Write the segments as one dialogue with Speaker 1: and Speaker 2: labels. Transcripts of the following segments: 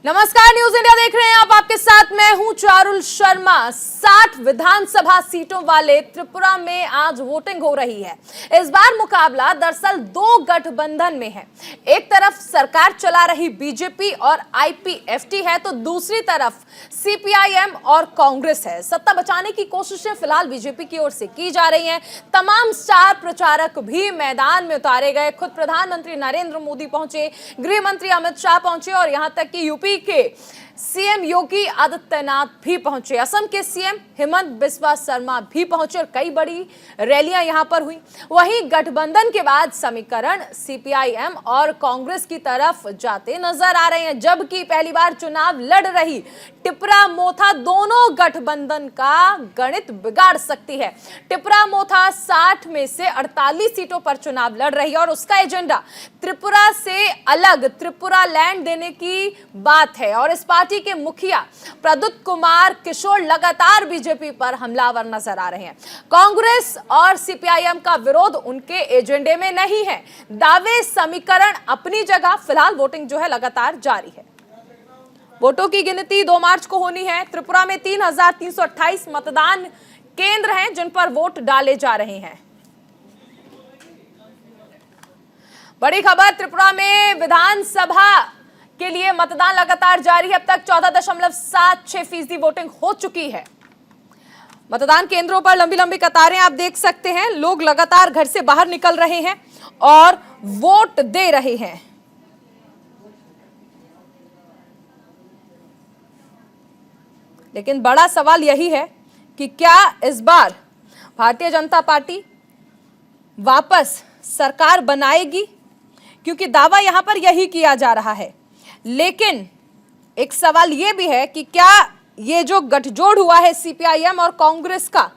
Speaker 1: नमस्कार, news India देख रहे हैं आप। आपके साथ मैं हूं चारुल शर्मा। 60 विधानसभा सीटों वाले त्रिपुरा में आज वोटिंग हो रही है। इस बार मुकाबला दरअसल दो गठबंधन में है। एक तरफ सरकार चला रही बीजेपी और आईपीएफटी है, तो दूसरी तरफ सीपीआईएम और कांग्रेस है। सत्ता बचाने की कोशिशें फिलहाल बीजेपी की ओर से की जा रही हैं। तमाम स्टार प्रचारक भी मैदान में उतारे गए। खुद प्रधानमंत्री नरेंद्र मोदी पहुंचे, गृह मंत्री अमित शाह पहुंचे और यहां तक कि यूपी के सीएम योगी आदित्यनाथ भी पहुंचे। असम के सीएम हेमंत बिस्वा शर्मा भी पहुंचे और कई बड़ी रैलियां यहां पर हुई। वहीं गठबंधन के बाद समीकरण सीपीआईएम और कांग्रेस की तरफ जाते नजर आ रहे हैं, जबकि पहली बार चुनाव लड़ रही टिपरा मोथा दोनों गठबंधन का गणित बिगाड़ सकती है। टिपरा मोथा 60 में से 48 सीटों पर चुनाव लड़ रही है और उसका एजेंडा त्रिपुरा से अलग त्रिपुरा लैंड देने की बात है। और इस पार्टी के मुखिया प्रद्युत कुमार किशोर लगातार बीजेपी पर हमलावर नजर आ रहे हैं। कांग्रेस और सीपीआईएम का विरोध उनके एजेंडे में नहीं है। दावे समीकरण अपनी जगह, फिलहाल वोटिंग जो है लगातार जारी है। वोटों की गिनती 2 मार्च को होनी है। त्रिपुरा में 3,328 मतदान केंद्र हैं जिन पर वोट डाले जा रहे हैं। बड़ी खबर, त्रिपुरा में विधानसभा के लिए मतदान लगातार जारी है। अब तक 14.76% वोटिंग हो चुकी है। मतदान केंद्रों पर लंबी लंबी कतारें आप देख सकते हैं। लोग लगातार घर से बाहर निकल रहे हैं और वोट दे रहे हैं। लेकिन बड़ा सवाल यही है कि क्या इस बार भारतीय जनता पार्टी वापस सरकार बनाएगी, क्योंकि दावा यहां पर यही किया जा रहा है। लेकिन एक सवाल यह भी है कि क्या ये जो गठजोड़ हुआ है सीपीआईएम और कांग्रेस का,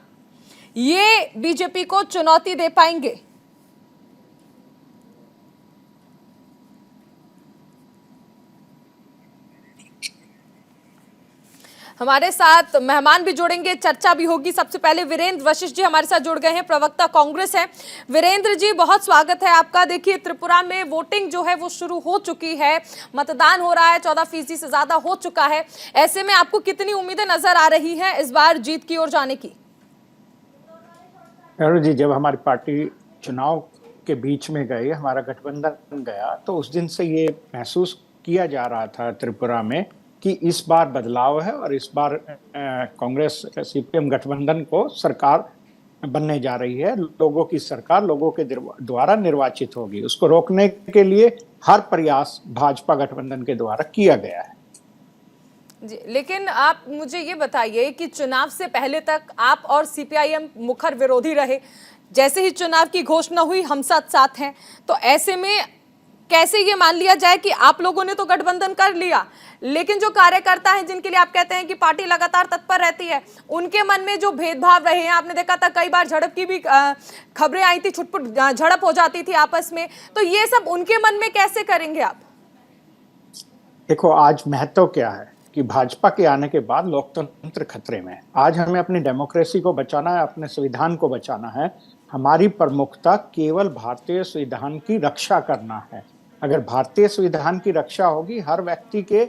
Speaker 1: ये बीजेपी को चुनौती दे पाएंगे। हमारे साथ मेहमान भी जुड़ेंगे, चर्चा भी होगी। सबसे पहले वीरेंद्र वशिष्ठ जी हमारे साथ जुड़ गए हैं, प्रवक्ता कांग्रेस हैं। वीरेंद्र जी, बहुत स्वागत है आपका। देखिए, त्रिपुरा में वोटिंग जो है वो शुरू हो चुकी है, मतदान हो रहा है, 14% से ज्यादा हो चुका है। ऐसे में आपको कितनी उम्मीदें नजर आ रही हैं इस बार जीत की ओर जाने की?
Speaker 2: जी, जब हमारी पार्टी चुनाव के बीच में गई, हमारा गठबंधन गया, तो उस दिन से ये महसूस किया जा रहा था त्रिपुरा में कि इस बार बदलाव है और इस बार कांग्रेस सीपीएम गठबंधन को सरकार बनने जा रही है। लोगों की सरकार लोगों के द्वारा निर्वाचित होगी। उसको रोकने के लिए हर प्रयास भाजपा गठबंधन के द्वारा किया गया है
Speaker 1: जी। लेकिन आप मुझे ये बताइए कि चुनाव से पहले तक आप और सीपीआईएम मुखर विरोधी रहे। जैसे ही चुनाव की घोषणा हुई, हम साथ साथ हैं, तो ऐसे में कैसे ये मान लिया जाए कि आप लोगों ने तो गठबंधन कर लिया, लेकिन जो कार्यकर्ता हैं जिनके लिए आप कहते हैं कि पार्टी लगातार तत्पर रहती है, उनके मन में जो भेदभाव रहे हैं, आपने देखा था कई बार झड़प की भी खबरें आई थी, छुटपुट झड़प हो जाती थी आपस में, तो ये सब उनके मन में कैसे करेंगे आप?
Speaker 2: देखो, आज महत्व क्या है कि भाजपा के आने के बाद लोकतंत्र खतरे में है। आज हमें अपनी डेमोक्रेसी को बचाना है, अपने संविधान को बचाना है। हमारी प्रमुखता केवल भारतीय संविधान की रक्षा करना है। अगर भारतीय संविधान की रक्षा होगी, हर व्यक्ति के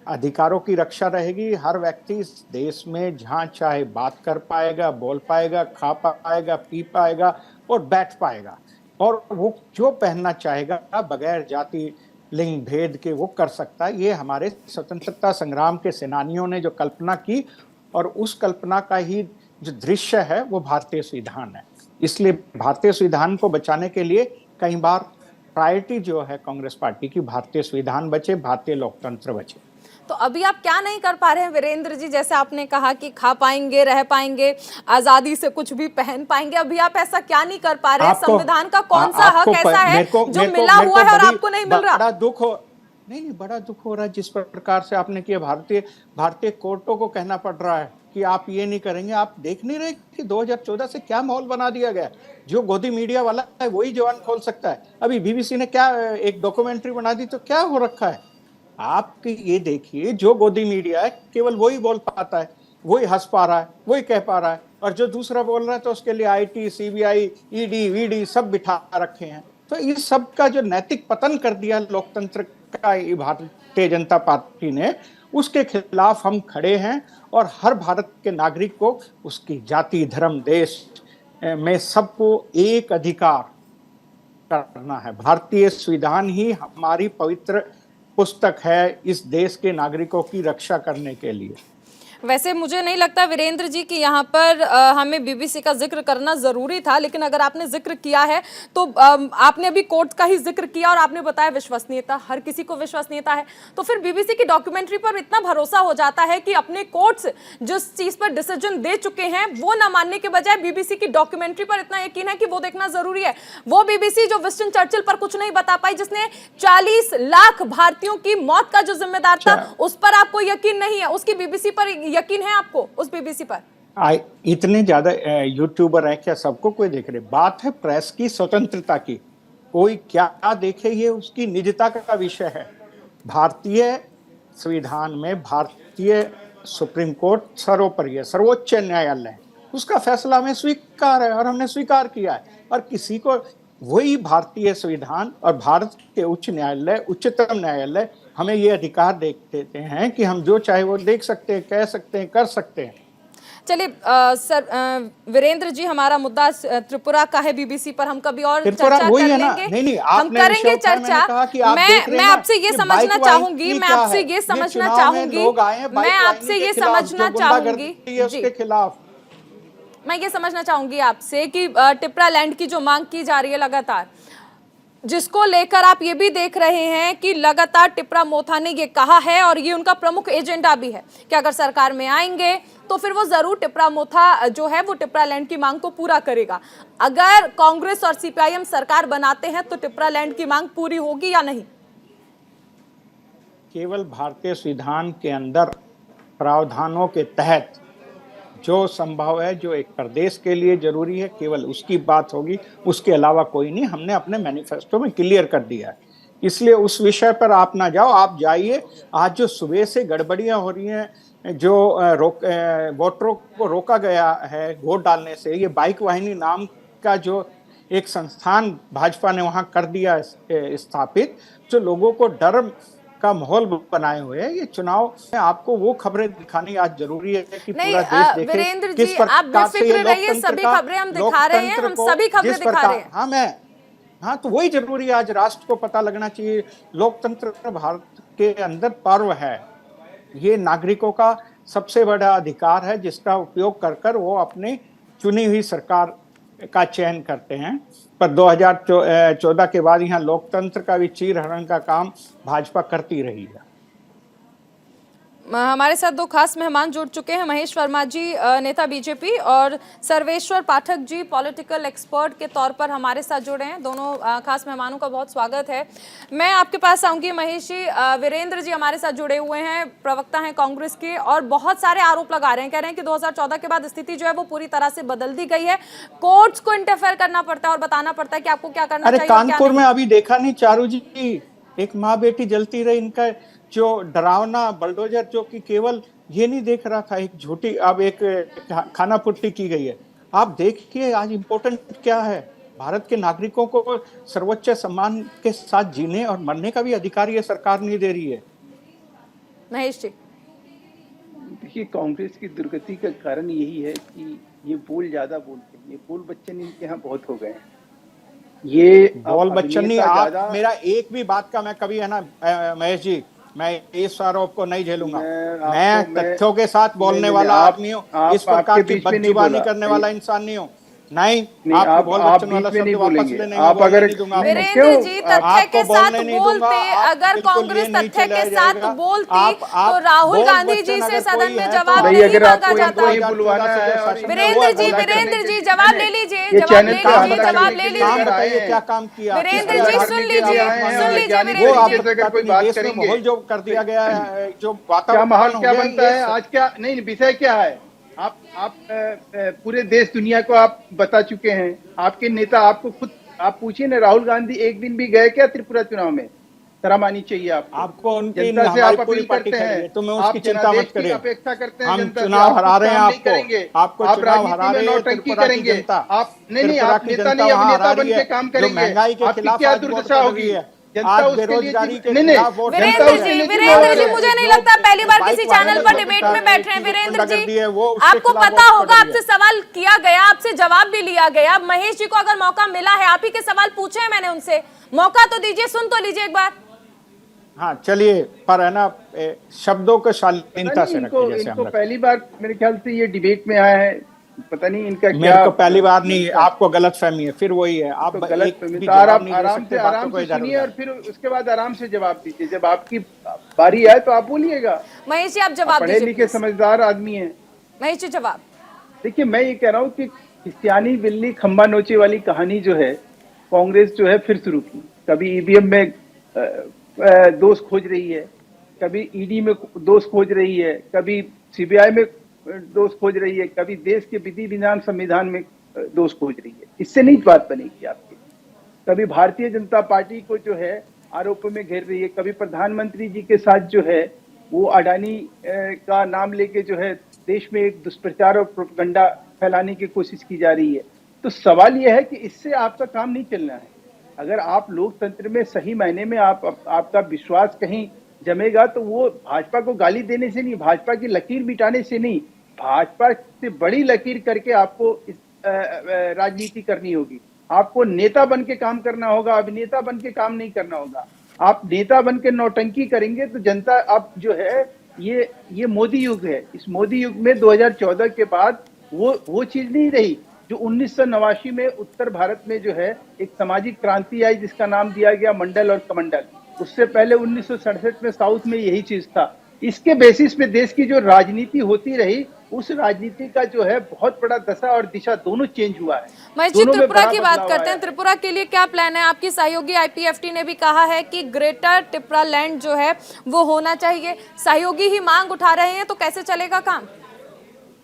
Speaker 2: अधिकारों की रक्षा रहेगी। हर व्यक्ति इस देश में जहाँ चाहे बात कर पाएगा, बोल पाएगा, खा पाएगा, पी पाएगा और बैठ पाएगा, और वो जो पहनना चाहेगा बगैर जाति लिंग भेद के वो कर सकता है। ये हमारे स्वतंत्रता संग्राम के सेनानियों ने जो कल्पना की, और उस कल्पना का ही जो दृश्य है वो भारतीय संविधान है। इसलिए भारतीय संविधान को बचाने के लिए कई बार प्रायोरिटी जो है कांग्रेस पार्टी की, भारतीय संविधान बचे, भारतीय लोकतंत्र बचे।
Speaker 1: तो अभी आप क्या नहीं कर पा रहे हैं वीरेंद्र जी? जैसे आपने कहा कि खा पाएंगे, रह पाएंगे, आजादी से कुछ भी पहन पाएंगे, अभी आप ऐसा क्या नहीं कर पा रहे हैं? संविधान का कौन सा हक ऐसा है जो मिला हुआ है और आपको नहीं मिल रहा?
Speaker 2: बड़ा दुख हो नहीं, बड़ा दुख हो रहा है जिस प्रकार से आपने किया। भारतीय कोर्टों को कहना पड़ रहा है कि आप ये नहीं करेंगे। आप देख नहीं रहे कि 2014 से क्या माहौल बना दिया गया? जो गोदी मीडिया वाला है वही जवान खोल सकता है। अभी बीबीसी ने क्या एक डॉक्यूमेंट्री बना दी, तो क्या हो रखा है? आप ये देखिए, जो गोदी मीडिया है केवल वही बोल पाता है, वही हंस पा रहा है, वही कह पा रहा है, और जो दूसरा बोल रहा है तो उसके लिए आईटी, सीबीआई, ईडी, वीडी सब बिठा रखे हैं। तो इस सब का जो नैतिक पतन कर दिया लोकतंत्र का ये भारतीय जनता पार्टी ने, उसके खिलाफ हम खड़े हैं। और हर भारत के नागरिक को उसकी जाति, धर्म, देश में सबको एक अधिकार करना है। भारतीय संविधान ही हमारी पवित्र पुस्तक है इस देश के नागरिकों की रक्षा करने के लिए।
Speaker 1: वैसे मुझे नहीं लगता वीरेंद्र जी कि यहाँ पर हमें बीबीसी का जिक्र करना जरूरी था, लेकिन अगर आपने जिक्र किया है तो आपने अभी कोर्ट का ही जिक्र किया और आपने बताया विश्वसनीयता, हर किसी को विश्वसनीयता है, तो फिर बीबीसी की डॉक्यूमेंट्री पर इतना भरोसा हो जाता है कि अपने कोर्ट्स जिस चीज पर डिसीजन दे चुके हैं वो ना मानने के बजाय बीबीसी की डॉक्यूमेंट्री पर इतना यकीन है कि वो देखना जरूरी है। वो बीबीसी जो विंस्टन चर्चिल पर कुछ नहीं बता पाई, जिसने 40 लाख भारतीयों की मौत का जो जिम्मेदार था, उस पर आपको यकीन नहीं है, उसकी बीबीसी पर यकीन है आपको, उस बीबीसी पर?
Speaker 2: इतने ज्यादा यूट्यूबर हैं क्या सबको कोई देख रहे? बात है प्रेस की स्वतंत्रता की, कोई क्या देखे ये उसकी निजता का विषय है। भारतीय संविधान में भारतीय सुप्रीम कोर्ट सर्वोपरि है, सर्वोच्च न्यायालय है, उसका फैसला हमें स्वीकार है और हमने स्वीकार किया है। और किसी को वही भारतीय संविधान और भारत के उच्च न्यायालय, उच्चतम न्यायालय हमें ये अधिकार देते हैं कि हम जो चाहे वो देख सकते हैं, कह सकते हैं, कर सकते हैं।
Speaker 1: चलिए सर वीरेंद्र जी, हमारा मुद्दा त्रिपुरा का है, बीबीसी पर हम कभी और चर्चा कर लेंगे।
Speaker 2: नहीं,
Speaker 1: हम करेंगे चर्चा। मैं आपसे ये समझना चाहूंगी, मैं आपसे ये समझना चाहूंगी
Speaker 2: उसके खिलाफ
Speaker 1: मैं ये समझना चाहूंगी आपसे कि टिपरा लैंड की जो मांग की जा रही है लगातार, जिसको लेकर आप ये भी देख रहे हैं कि लगातार टिपरा मोथा ने ये कहा है और ये उनका प्रमुख एजेंडा भी है कि अगर सरकार में आएंगे तो फिर वो जरूर टिपरा मोथा जो है वो टिपरा लैंड की मांग को पूरा करेगा। अगर कांग्रेस और सीपीआईएम सरकार बनाते हैं तो टिपरा लैंड की मांग पूरी होगी या नहीं?
Speaker 2: केवल भारतीय संविधान के अंदर प्रावधानों के तहत जो संभव है, जो एक प्रदेश के लिए जरूरी है, केवल उसकी बात होगी, उसके अलावा कोई नहीं। हमने अपने मैनिफेस्टो में क्लियर कर दिया है, इसलिए उस विषय पर आप ना जाओ, आप जाइए। आज जो सुबह से गड़बड़ियां हो रही हैं, जो वोटरों को रोका गया है वोट डालने से, ये बाइक वाहिनी नाम का जो एक संस्थान भाजपा ने वहां कर दिया स्थापित, जो लोगों को डर का माहौल बनाए हुए हैं, ये चुनाव में आपको वो खबरें दिखानी आज जरूरी है कि पूरा देश देखे।
Speaker 1: वीरेंद्र जी, आप बेफिक्र रहिए, सभी खबरें हम दिखा रहे हैं, हम सभी खबरें दिखा रहे हैं।
Speaker 2: हाँ, तो वही जरूरी है, आज राष्ट्र को पता लगना चाहिए लोकतंत्र भारत के अंदर पर्व है। ये नागरिकों का सबसे बड़ा अधिकार है, जिसका उपयोग कर वो अपनी चुनी हुई सरकार का चयन करते हैं। पर 2014 के बाद यहाँ लोकतंत्र का भी चीरहरण का काम भाजपा करती रही है।
Speaker 1: हमारे साथ दो खास मेहमान जुड़ चुके हैं, महेश वर्मा जी नेता बीजेपी और सर्वेश्वर पाठक जी पॉलिटिकल एक्सपर्ट के तौर पर हमारे साथ जुड़े हैं। दोनों खास मेहमानों का बहुत स्वागत है। मैं आपके पास आऊंगी महेश जी। वीरेंद्र जी हमारे साथ जुड़े हुए हैं, प्रवक्ता हैं कांग्रेस के, और बहुत सारे आरोप लगा रहे हैं, कह रहे हैं कि 2014 के बाद स्थिति जो है वो पूरी तरह से बदल दी गई है, कोर्ट्स को इंटरफेयर करना पड़ता है और बताना पड़ता है कि आपको क्या करना चाहिए।
Speaker 2: अरे कानपुर में अभी देखा नहीं चारू जी, एक माँ बेटी जलती रही, इनका जो डरावना बलडोजर जो कि केवल ये नहीं देख रहा था, एक झूठी अब एक खाना पुट्टी की गई है। आप देखिए आज इम्पोर्टेंट क्या है, भारत के नागरिकों को सर्वोच्च सम्मान के साथ जीने और मरने का भी अधिकार ये सरकार नहीं दे रही है।
Speaker 1: महेश जी,
Speaker 3: देखिए कांग्रेस की दुर्गति का कारण यही है कि ये बोल ज्यादा बोलते हैं, ये बोल बच्चन इनके यहाँ बहुत हो गए हैं। ये
Speaker 2: बोल बच्चन नहीं, आप मेरा एक भी बात का मैं कभी है ना महेश जी, मैं इस आरोप को नहीं झेलूंगा। मैं तथ्यों के साथ बोलने वाला आदमी हूँ, इस प्रकार की बदजुबानी करने वाला इंसान नहीं हूँ। नहीं, आप बोल बच्चन वाला शब्द वापस लेने
Speaker 3: आप अगर
Speaker 1: वीरेंद्र जी तथ्य के साथ बोलते, अगर कांग्रेस तथ्य के साथ बोलती तो राहुल गांधी जी से सदन में जवाब नहीं मांगा जाता। वीरेंद्र जी जवाब ले लीजिए, जवाब ले लीजिए।
Speaker 2: क्या काम किया
Speaker 1: वीरेंद्र जी, सुन लीजिए
Speaker 2: वीरेंद्र जी, माहौल जो कर दिया गया है, जो वातावरण
Speaker 3: माहौल क्या बनता है आज, क्या नहीं विषय क्या है, आप पूरे देश दुनिया को आप बता चुके हैं। आपके नेता आपको खुद आप पूछिए ना, राहुल गांधी एक दिन भी गए क्या त्रिपुरा चुनाव में? शर्म आनी चाहिए
Speaker 2: आपको उनकी
Speaker 3: जनता से आप अपील करते हैं,
Speaker 2: तो मैं उसकी चिंता मत करिए,
Speaker 3: अपेक्षा करते हैं,
Speaker 2: हम चुनाव हरा रहे हैं, आपको चुनाव हरा रहे हैं,
Speaker 3: नौटंकी करेंगे आप नहीं, आप नेता नहीं, अब नेता बन के काम करेंगे।
Speaker 2: महंगाई के खिलाफ
Speaker 3: क्या दुर्दशा होगी, जनता
Speaker 2: आज
Speaker 3: उसके लिए
Speaker 2: बेरोजगारी के
Speaker 3: नहीं, नहीं,
Speaker 2: खिलाफ वोट
Speaker 3: जनता
Speaker 1: वीरेंद्र
Speaker 3: उसके
Speaker 1: जी,
Speaker 3: लिए
Speaker 1: वीरेंद्र जी,
Speaker 3: जिम्मेदार है।
Speaker 1: मुझे नहीं लगता पहली बार किसी
Speaker 2: बाइक
Speaker 1: चैनल पर
Speaker 2: वाले
Speaker 1: डिबेट
Speaker 2: लोग
Speaker 1: में बैठ रहे हैं। वीरेंद्र
Speaker 2: गुंडागर्दी
Speaker 1: जी,
Speaker 2: है, वो उसके
Speaker 1: आपको
Speaker 2: खिलाफ
Speaker 1: पता
Speaker 2: वोट
Speaker 1: होगा,
Speaker 2: पड़ रही है।
Speaker 1: आपसे सवाल किया गया, आपसे जवाब भी लिया गया। महेश जी को अगर मौका मिला है, आप ही के सवाल पूछे हैं मैंने उनसे, मौका तो दीजिए, सुन तो लीजिए एक बार।
Speaker 2: हाँ चलिए, पर है ना शब्दों को
Speaker 3: पता
Speaker 2: शालीनता
Speaker 3: नहीं
Speaker 2: से
Speaker 3: इनको
Speaker 2: रखिए जैसे हम रखते हैं।
Speaker 3: पहली बार मेरे ख्याल से ये डिबेट में आया है, पता नहीं इनका
Speaker 2: मेरे
Speaker 3: क्या
Speaker 2: को पहली बार नहीं,
Speaker 3: मनसा है।
Speaker 2: आपको गलतफहमी है, फिर वही है, आप
Speaker 3: तो गलत
Speaker 2: एक
Speaker 3: फहमी
Speaker 2: भी
Speaker 3: तो
Speaker 2: जवाब नहीं दे सकते, बातों
Speaker 3: आराम
Speaker 2: को
Speaker 3: से
Speaker 2: इधर
Speaker 3: सुनिए और
Speaker 2: उधर।
Speaker 3: फिर उसके बाद आराम से जवाब दीजिए। जब आपकी बारी आए तो आप बोलिएगा।
Speaker 1: महेश जी, आप
Speaker 3: आप
Speaker 1: जवाब
Speaker 3: पढ़े
Speaker 1: दीजिए
Speaker 3: लिखे
Speaker 1: प्लीज।
Speaker 3: समझदार आदमी हैं।
Speaker 1: महेश जी, जवाब।
Speaker 3: देखिए, मैं ये कह रहा हूँ कि क्रिस्टियानी बिल्ली खंबा नोचे वाली कहानी जो है, कांग्रेस जो है फिर शुरू की। कभी ईवीएम में दोष खोज रही है, कभी ईडी में दोष खोज रही है, कभी सीबीआई में दोष खोज रही है, कभी देश के विधि विधान संविधान में दोष खोज रही है। इससे नहीं बात बनेगी आपकी। कभी भारतीय जनता पार्टी को जो है आरोपों में घेर रही है, कभी प्रधानमंत्री जी के साथ जो है वो अडानी का नाम लेके जो है देश में एक दुष्प्रचार और प्रोपगंडा फैलाने की कोशिश की जा रही है। तो सवाल यह है कि इससे आपका काम नहीं चलना है। अगर आप लोकतंत्र में सही मायने में आपका विश्वास कहीं जमेगा तो वो भाजपा को गाली देने से नहीं, भाजपा की लकीर मिटाने से नहीं, भाजपा से बड़ी लकीर करके आपको इस राजनीति करनी होगी। आपको नेता बन के काम करना होगा, अभिनेता बन के काम नहीं करना होगा। आप नेता बन के नौटंकी करेंगे तो जनता अब जो है ये मोदी युग है। इस मोदी युग में 2014 के बाद वो चीज नहीं रही जो 1989 में उत्तर भारत में जो है एक सामाजिक क्रांति आई जिसका नाम दिया गया मंडल और कमंडल। उससे पहले 1967 में साउथ में यही चीज था। इसके बेसिस पे देश की जो राजनीति होती रही, उस राजनीति का जो है बहुत बड़ा दशा और दिशा दोनों चेंज हुआ है।
Speaker 1: महेश जी, त्रिपुरा की बात करते हैं। त्रिपुरा के लिए क्या प्लान है? आपकी सहयोगी आईपीएफटी ने भी कहा है कि ग्रेटर त्रिपुरा लैंड जो है वो होना चाहिए। सहयोगी ही मांग उठा रहे हैं, तो कैसे चलेगा काम?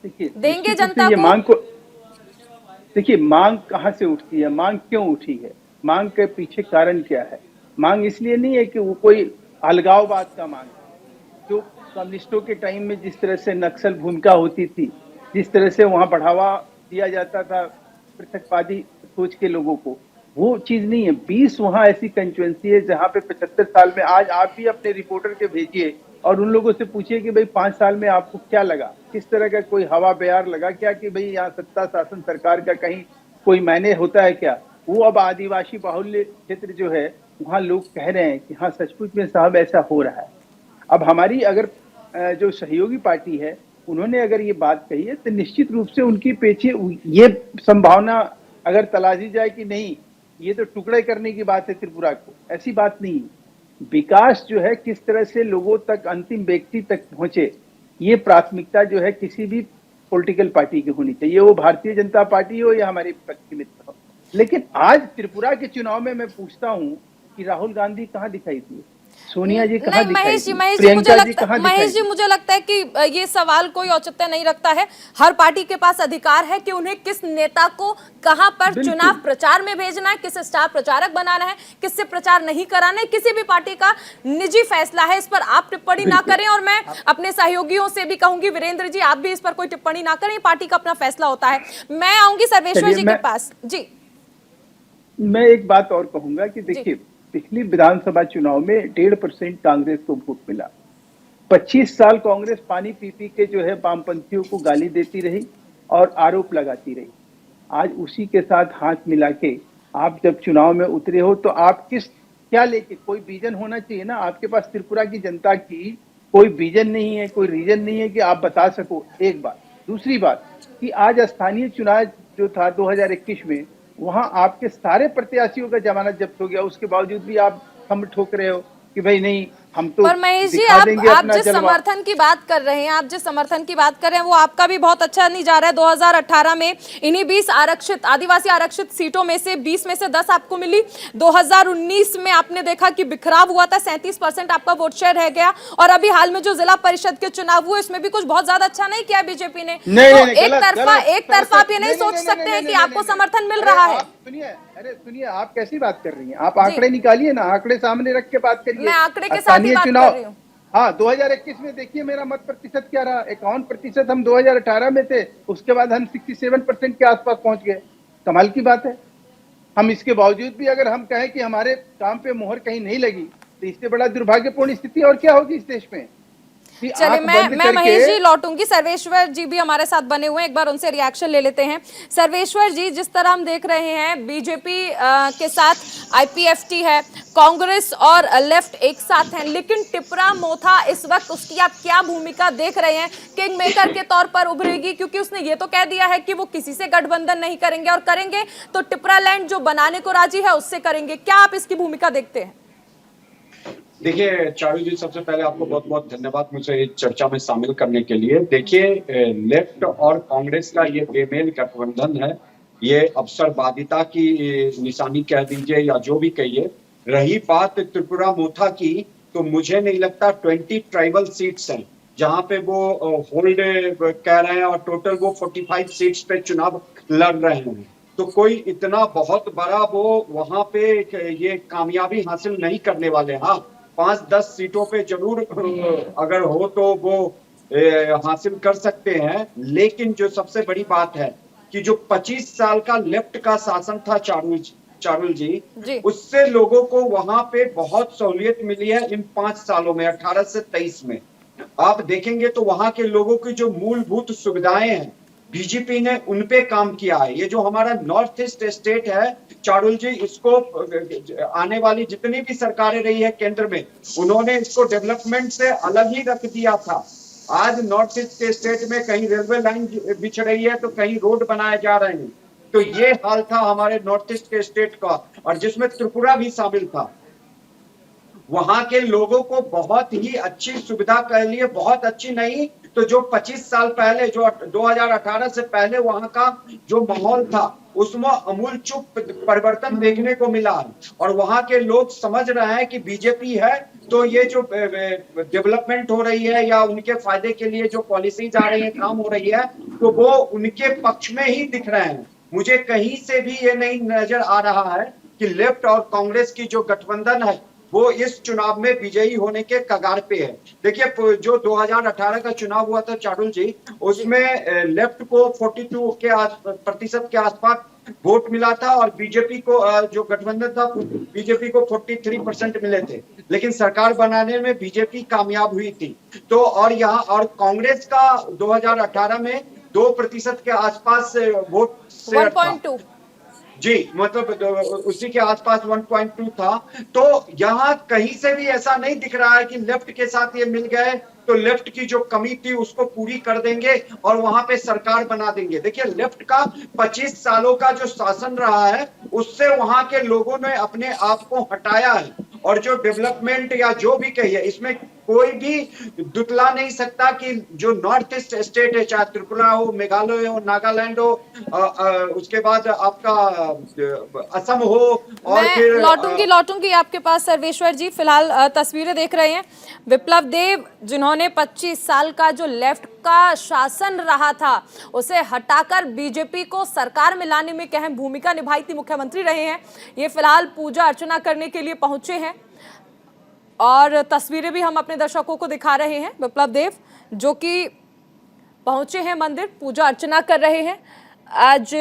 Speaker 3: देखिए,
Speaker 1: देंगे जनता
Speaker 3: ये
Speaker 1: को?
Speaker 3: मांग को देखिए, मांग कहाँ से उठती है, मांग क्यों उठी है, मांग के पीछे कारण क्या है। मांग इसलिए नहीं है कि वो कोई अलगाववाद का मांग है। जो कम्युनिस्टों के टाइम में जिस तरह से नक्सल भूमिका होती थी, जिस तरह से वहां बढ़ावा दिया जाता था पृथकवादी सोच के लोगों को, वो चीज नहीं है। 20 वहां ऐसी कंस्टिट्यूएंसी है जहां पे 75 साल में, आज आप भी अपने रिपोर्टर के भेजिए और उन लोगों से पूछिए कि भाई 5 साल में आपको क्या लगा, किस तरह का कोई हवा बयार लगा क्या, कि भाई यहाँ सत्ता शासन सरकार का कहीं कोई मायने होता है क्या। वो अब आदिवासी बाहुल्य क्षेत्र जो है वहाँ लोग कह रहे हैं कि हाँ सचमुच में साहब ऐसा हो रहा है। अब हमारी अगर जो सहयोगी पार्टी है उन्होंने अगर ये बात कही है तो निश्चित रूप से उनकी पीछे ये संभावना अगर तलाशी जाए कि नहीं ये तो टुकड़े करने की बात है त्रिपुरा को, ऐसी बात नहीं। विकास जो है किस तरह से लोगों तक, अंतिम व्यक्ति तक पहुंचे, ये प्राथमिकता जो है किसी भी पॉलिटिकल पार्टी की होनी चाहिए, वो भारतीय जनता पार्टी हो या हमारी विपक्ष के मित्र हो। लेकिन आज त्रिपुरा के चुनाव में मैं पूछता हूँ कि राहुल गांधी कहाँ दिखाई दिए, सोनिया जी कहाँ दिखाई दी, प्रियंका जी कहाँ दिखाई दी?
Speaker 1: महेश जी, मुझे लगता है कि ये सवाल कोई औचित्य नहीं रखता है। हर पार्टी के पास अधिकार है कि उन्हें किस नेता को कहां पर चुनाव प्रचार में भेजना है, किस स्टार प्रचारक बनाना है, किससे प्रचार नहीं कराना है, किसी भी पार्टी का निजी फैसला है। इस पर आप टिप्पणी ना करें और मैं अपने सहयोगियों से भी कहूंगी, वीरेंद्र जी आप भी इस पर कोई टिप्पणी ना करें, पार्टी का अपना फैसला होता है। मैं आऊंगी सर्वेश्वर जी के पास। जी,
Speaker 3: मैं एक बात और कहूंगा कि देखिए, पिछली विधानसभा चुनाव में 1.5% कांग्रेस को वोट मिला। 25 साल कांग्रेस पानी पी पी के जो है वामपंथियों को गाली देती रही और आरोप लगाती रही। आज उसी के साथ हाथ मिला के आप जब चुनाव में उतरे हो तो आप क्या लेके, कोई विजन होना चाहिए ना आपके पास। त्रिपुरा की जनता की कोई विजन नहीं है, कोई रीजन नहीं है कि आप बता सको। एक बात। दूसरी बात कि आज स्थानीय चुनाव जो था 2021 में, वहां आपके सारे प्रत्याशियों का जमानत जब्त हो गया, उसके बावजूद भी आप थंब ठोक रहे हो कि भाई नहीं हम तो
Speaker 1: पर महेश जी, आप जिस समर्थन की बात कर रहे हैं, आप जिस समर्थन की बात कर रहे हैं वो आपका भी बहुत अच्छा नहीं जा रहा है। 2018 में इन्हीं 20 आरक्षित आदिवासी आरक्षित सीटों में से 20 में से 10 आपको मिली। 2019 में आपने देखा कि बिखराव हुआ था, 37% आपका वोट शेयर रह गया। और अभी हाल में जो जिला परिषद के चुनाव हुए इसमें भी कुछ बहुत ज्यादा अच्छा नहीं किया बीजेपी ने। एक तरफा आप ये नहीं सोच सकते हैं कि आपको समर्थन मिल रहा है।
Speaker 3: सुनिए, आप कैसी बात कर रही हैं? आप आंकड़े निकालिए ना, आंकड़े सामने रख के बात करिए।
Speaker 1: मैं आंकड़े के साथ ही बात कर रही हूँ।
Speaker 3: हाँ, 2021 में देखिए मेरा मत प्रतिशत क्या रहा। 51% हम 2018 में थे, उसके बाद हम 67% के आसपास पहुंच गए। कमाल की बात है। हम इसके बावजूद भी अगर हम कहें कि हमारे काम पे मोहर कहीं नहीं लगी, तो इससे बड़ा दुर्भाग्यपूर्ण स्थिति और क्या होगी इस देश में कि
Speaker 1: चलिए
Speaker 3: आंख बंद
Speaker 1: मैं महेश
Speaker 3: करके।
Speaker 1: जी लौटूंगी, सर्वेश्वर जी भी हमारे साथ बने हुए हैं, एक बार उनसे रिएक्शन ले लेते हैं। सर्वेश्वर जी, जिस तरह हम देख रहे हैं बीजेपी के साथ आईपीएफटी है, कांग्रेस और लेफ्ट एक साथ हैं, लेकिन टिपरा मोथा इस वक्त उसकी आप क्या भूमिका देख रहे हैं? किंग मेकर के तौर पर उभरेगी, क्योंकि उसने ये तो कह दिया है कि वो किसी से गठबंधन नहीं करेंगे, और करेंगे तो टिपरा लैंड जो बनाने को राजी है उससे करेंगे। क्या आप इसकी भूमिका देखते हैं?
Speaker 4: देखिए चारू जी, सबसे पहले आपको बहुत बहुत धन्यवाद मुझे इस चर्चा में शामिल करने के लिए। देखिए, लेफ्ट और कांग्रेस का ये बेमेल गठबंधन है, ये अवसरवादिता की निशानी कह दीजिए या जो भी कहिए। रही बात त्रिपुरा मोथा की, तो मुझे नहीं लगता 20 ट्राइबल सीट्स हैं जहां पे वो होल्ड कह रहे हैं, और टोटल वो 45 सीट्स पे चुनाव लड़ रहे हैं। तो कोई इतना बहुत बड़ा वो वहां पे ये कामयाबी हासिल नहीं करने वाले। हाँ, 5-10 सीटों पे जरूर अगर हो तो वो हासिल कर सकते हैं। लेकिन जो सबसे बड़ी बात है कि जो 25 साल का लेफ्ट का शासन था चारुल जी, उससे लोगों को वहां पे बहुत सहूलियत मिली है इन 5 सालों में, 18 से 23 में। आप देखेंगे तो वहां के लोगों की जो मूलभूत सुविधाएं हैं, बीजेपी ने उन पे काम किया है। ये जो हमारा नॉर्थ ईस्ट स्टेट है चारुल जी, इसको आने वाली जितनी भी सरकारें रही है केंद्र में, उन्होंने इसको डेवलपमेंट से अलग ही रख दिया था। आज नॉर्थ ईस्ट के स्टेट में कहीं रेलवे लाइन बिछ रही है तो कहीं रोड बनाए जा रहे हैं। तो ये हाल था हमारे नॉर्थ ईस्ट के स्टेट का, और जिसमें त्रिपुरा भी शामिल था। वहां के लोगों को बहुत ही अच्छी सुविधा कह लिए, बहुत अच्छी नहीं तो जो 25 साल पहले, जो 2018 से पहले वहां का जो माहौल था, उसमें अमूल चुप परिवर्तन देखने को मिला। और वहां के लोग समझ रहे हैं कि बीजेपी है तो ये जो डेवलपमेंट हो रही है या उनके फायदे के लिए जो पॉलिसीज आ रही है, काम हो रही है, तो वो उनके पक्ष में ही दिख रहे हैं। मुझे कहीं से भी ये नहीं नजर आ रहा है कि लेफ्ट और कांग्रेस की जो गठबंधन है वो इस चुनाव में विजयी होने के कगार पे है। देखिए, जो 2018 का चुनाव हुआ था चारुल जी, उसमें लेफ्ट को 42% के आसपास वोट मिला था, और बीजेपी को जो गठबंधन था बीजेपी को 43% मिले थे। लेकिन सरकार बनाने में बीजेपी कामयाब हुई थी। तो और कांग्रेस का 2018 में 2% के आसपास वोट से
Speaker 1: 1.2
Speaker 4: जी, मतलब उसी के आसपास 1.2 था। तो यहाँ कहीं से भी ऐसा नहीं दिख रहा है कि लेफ्ट के साथ ये मिल गए तो लेफ्ट की जो कमी थी उसको पूरी कर देंगे और वहां पे सरकार बना देंगे। देखिए, लेफ्ट का 25 सालों का जो शासन रहा है, उससे वहां के लोगों ने अपने आप को हटाया है। और जो डेवलपमेंट या जो भी कहिए, इसमें कोई भी दुतला नहीं सकता कि जो नॉर्थ ईस्ट स्टेट है, चाहे त्रिपुरा हो, मेघालय हो, नागालैंड हो, उसके बाद आपका असम हो, और
Speaker 1: मैं
Speaker 4: फिर
Speaker 1: लौटूंगी आपके पास सर्वेश्वर जी। फिलहाल तस्वीरें देख रहे हैं विप्लव देव, जिन्होंने 25 साल का जो लेफ्ट का शासन रहा था उसे हटाकर बीजेपी को सरकार में लाने में अहम भूमिका निभाई थी, मुख्यमंत्री रहे हैं। ये फिलहाल पूजा अर्चना करने के लिए पहुंचे हैं, और तस्वीरें भी हम अपने दर्शकों को दिखा रहे हैं। विप्लव देव जो कि पहुंचे हैं मंदिर, पूजा अर्चना कर रहे हैं। आज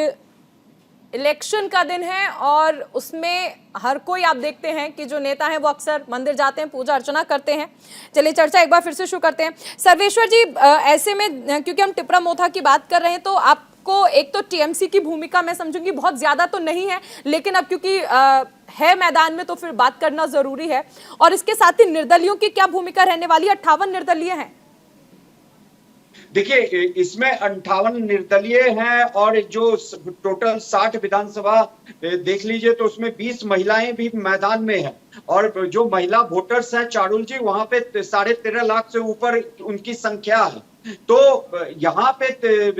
Speaker 1: इलेक्शन का दिन है और उसमें हर कोई, आप देखते हैं कि जो नेता हैं वो अक्सर मंदिर जाते हैं, पूजा अर्चना करते हैं। चलिए चर्चा एक बार फिर से शुरू करते हैं। सर्वेश्वर जी, ऐसे में क्योंकि हम टिपरा मोथा की बात कर रहे हैं, तो आपको एक तो टीएमसी की भूमिका मैं समझूंगी बहुत ज्यादा तो नहीं है, लेकिन अब क्योंकि है मैदान में तो फिर बात करना जरूरी है। और इसके साथ ही निर्दलियों की क्या भूमिका रहने वाली है? 58 निर्दलीय हैं।
Speaker 4: देखिए, इसमें 58 निर्दलीय हैं, और जो टोटल 60 विधानसभा देख लीजिए तो उसमें 20 महिलाएं भी मैदान में हैं। और जो महिला वोटर्स हैं चारुल जी, वहां पे 13.5 लाख से ऊपर उनकी संख्या है। तो यहाँ पे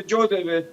Speaker 4: जो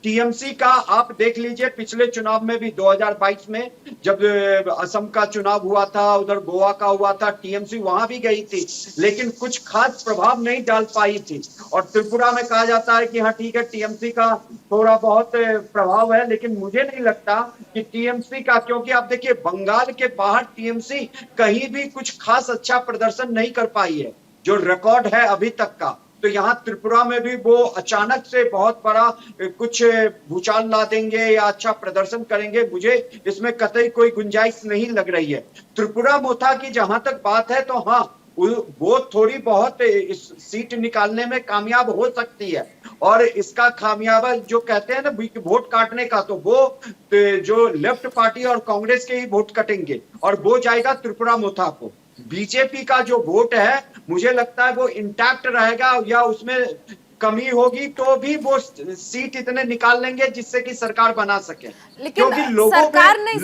Speaker 4: टीएमसी का आप देख लीजिए, पिछले चुनाव में भी 2022 में जब असम का चुनाव हुआ था, उधर गोवा का हुआ था, टीएमसी वहां भी गई थी, लेकिन कुछ खास प्रभाव नहीं डाल पाई थी। और त्रिपुरा में कहा जाता है कि हाँ ठीक है, टीएमसी का थोड़ा बहुत प्रभाव है, लेकिन मुझे नहीं लगता कि टीएमसी का, क्योंकि आप देखिए बंगाल के बाहर टीएमसी कहीं भी कुछ खास अच्छा प्रदर्शन नहीं कर पाई है। जो रिकॉर्ड है अभी तक का, तो यहाँ त्रिपुरा में भी वो अचानक से बहुत बड़ा कुछ भूचाल ला देंगे या अच्छा प्रदर्शन करेंगे, मुझे इसमें कतई कोई गुंजाइश नहीं लग रही है। त्रिपुरा मोथा की जहां तक बात है तो हाँ, वो थोड़ी बहुत इस सीट निकालने में कामयाब हो सकती है, और इसका खामियाबा जो कहते हैं ना वोट काटने का, तो वो जो लेफ्ट पार्टी और कांग्रेस के ही वोट कटेंगे और वो जाएगा त्रिपुरा मोथा को। बीजेपी का जो वोट है मुझे लगता है वो इंटैक्ट रहेगा, या उसमें कमी होगी तो भी वो सीट इतने निकाल लेंगे जिससे कि सरकार बना सके।
Speaker 1: लेकिन सरकार नहीं,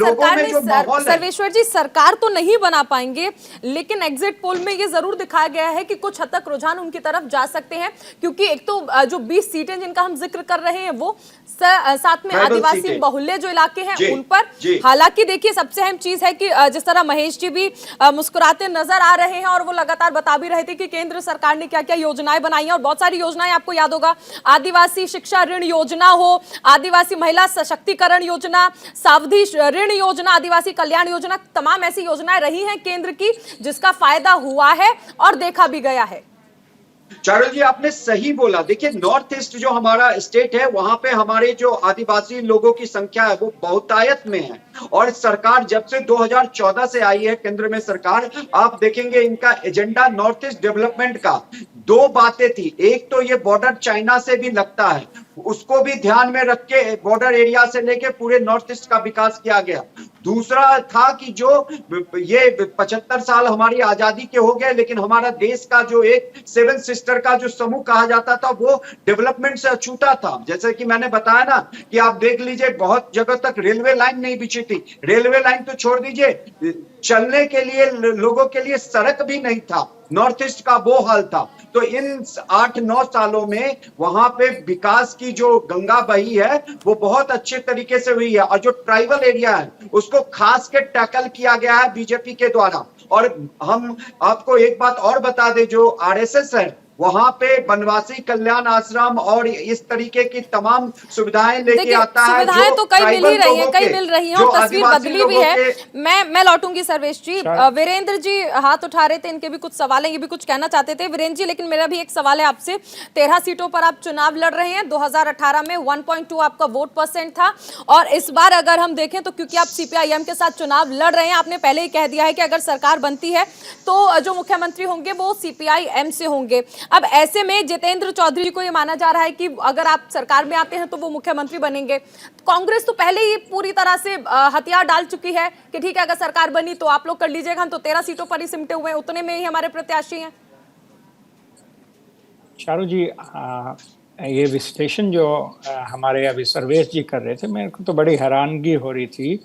Speaker 1: सर्वेश्वर जी सरकार तो नहीं बना पाएंगे, लेकिन एग्जिट पोल में ये जरूर दिखाया गया है कि कुछ हद तक रुझान उनकी तरफ जा सकते हैं, क्योंकि एक तो जो 20 सीटें जिनका हम जिक्र कर रहे हैं वो साथ में आदिवासी बहुल्य जो इलाके हैं उन पर। हालांकि देखिए सबसे अहम चीज है कि जिस तरह महेश जी भी मुस्कुराते नजर आ रहे हैं और वो लगातार बता भी रहे थे कि केंद्र सरकार ने क्या क्या योजनाएं बनाई हैं, और बहुत सारी योजनाएं आपको याद होगा, आदिवासी शिक्षा ऋण योजना हो, आदिवासी महिला सशक्तिकरण योजना, सावधि ऋण योजना, आदिवासी कल्याण योजना, तमाम ऐसी योजनाएं रही हैं केंद्र की जिसका फायदा हुआ है और देखा भी गया है।
Speaker 4: चारुल जी आपने सही बोला। देखिए नॉर्थ ईस्ट जो हमारा स्टेट है वहां पे हमारे जो आदिवासी लोगों की संख्या है वो बहुतायत में है, और सरकार जब से 2014 से आई है केंद्र में सरकार, आप देखेंगे इनका एजेंडा नॉर्थ ईस्ट डेवलपमेंट का दो बातें थी। एक तो ये बॉर्डर चाइना से भी लगता है, उसको भी ध्यान में रख के बॉर्डर एरिया से लेके पूरे नॉर्थ ईस्ट का विकास किया गया। दूसरा था कि जो ये 75 साल हमारी आजादी के हो गए, लेकिन हमारा देश का जो एक सेवन सिस्टर का जो समूह कहा जाता था वो डेवलपमेंट से अछूता था। जैसे कि मैंने बताया ना कि आप देख लीजिए बहुत जगह तक रेलवे लाइन नहीं बिछी थी, रेलवे लाइन तो छोड़ दीजिए, चलने के लिए लोगों के लिए सड़क भी नहीं था, नॉर्थ ईस्ट का वो हाल था। तो इन 8-9 सालों में वहां पे विकास की जो गंगा बही है वो बहुत अच्छे तरीके से हुई है, और जो ट्राइबल एरिया है उसको खास के टैकल किया गया है बीजेपी के द्वारा। और हम आपको एक बात और बता दें, जो आरएसएस है वहां पे वनवासी कल्याण आश्रम और इस तरीके की तमाम सुविधाएं लेके आता है।
Speaker 1: सुविधाएं तो कई मिल ही रही हैं, कई मिल रही हैं और तस्वीर बदली भी है। मैं लौटूंगी सर्वेश जी। वीरेंद्र जी हाथ उठा रहे थे, इनके भी कुछ सवाल है, ये भी कुछ कहना चाहते थे वीरेंद्र जी, लेकिन मेरा भी एक सवाल है आपसे। 13 सीटों पर आप चुनाव लड़ रहे हैं, 2018 में 1.2 आपका वोट परसेंट था, और इस बार अगर हम देखें तो क्योंकि आप सीपीआईएम के साथ चुनाव लड़ रहे हैं, आपने पहले ही कह दिया है कि अगर सरकार बनती है तो जो मुख्यमंत्री होंगे वो सीपीआईएम से होंगे। अब ऐसे में जितेंद्र चौधरी को ये माना जा रहा है कि अगर आप सरकार में आते हैं तो वो मुख्यमंत्री बनेंगे। कांग्रेस तो पहले ही पूरी तरह से हथियार डाल चुकी है कि ठीक है अगर सरकार बनी तो आप लोग कर लीजिएगा, हम तो 13 सीटों पर ही सिमटे हुए हैं, उतने में ही हमारे प्रत्याशी हैं।
Speaker 2: चारू जी ये विश्लेषण जो हमारे अभी सर्वेश जी कर रहे थे, मेरे को तो बड़ी हैरानगी हो रही थी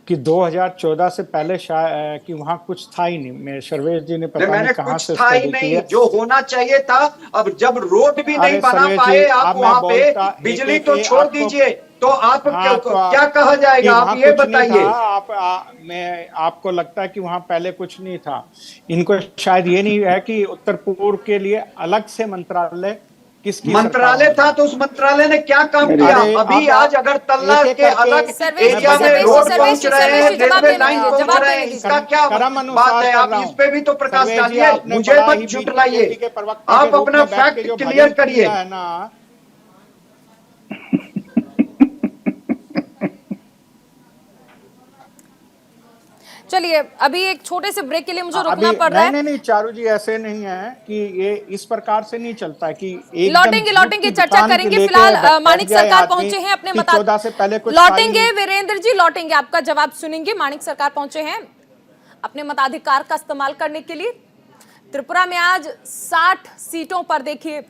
Speaker 2: कि 2014 से पहले कि वहाँ कुछ था ही नहीं। मेरे सर्वेश जी ने पता नहीं कहाँ से
Speaker 4: स्टडी की है। जो होना चाहिए था, अब जब रोड भी नहीं बना पाए आप वहाँ पे, बिजली तो छोड़ दीजिए, तो आप क्या कहा जाएगा, आप ये बताइए।
Speaker 2: मैं आपको लगता है कि वहाँ पहले कुछ नहीं था। इनको शायद ये नहीं है कि उत्तर पूर्व के लिए अलग से मंत्रालय, किसकी
Speaker 4: मंत्रालय था तो उस मंत्रालय ने क्या काम किया? अभी आज अगर तल्ला के अलग एरिया में रोड पहुंच रहे हैं, रेलवे लाइन पहुंच रहे हैं, इसका क्या बात है? आप इस पे भी तो प्रकाश डालिए, मुझे मत झुठलाइए, आप अपना फैक्ट क्लियर करिए।
Speaker 1: चलिए अभी एक छोटे से ब्रेक के लिए मुझे रुकना पड़ रहा है।
Speaker 2: नहीं चारू जी ऐसे नहीं है कि ये इस प्रकार से नहीं चलता है कि
Speaker 1: लौटेंगे चर्चा करेंगे। फिलहाल माणिक सरकार पहुंचे हैं अपने
Speaker 2: मताधिकार से पहले कुछ
Speaker 1: लौटेंगे। वीरेंद्र जी लौटेंगे, आपका जवाब सुनेंगे। माणिक सरकार पहुंचे हैं अपने मताधिकार का इस्तेमाल करने के लिए। त्रिपुरा में आज 60 सीटों पर देखिए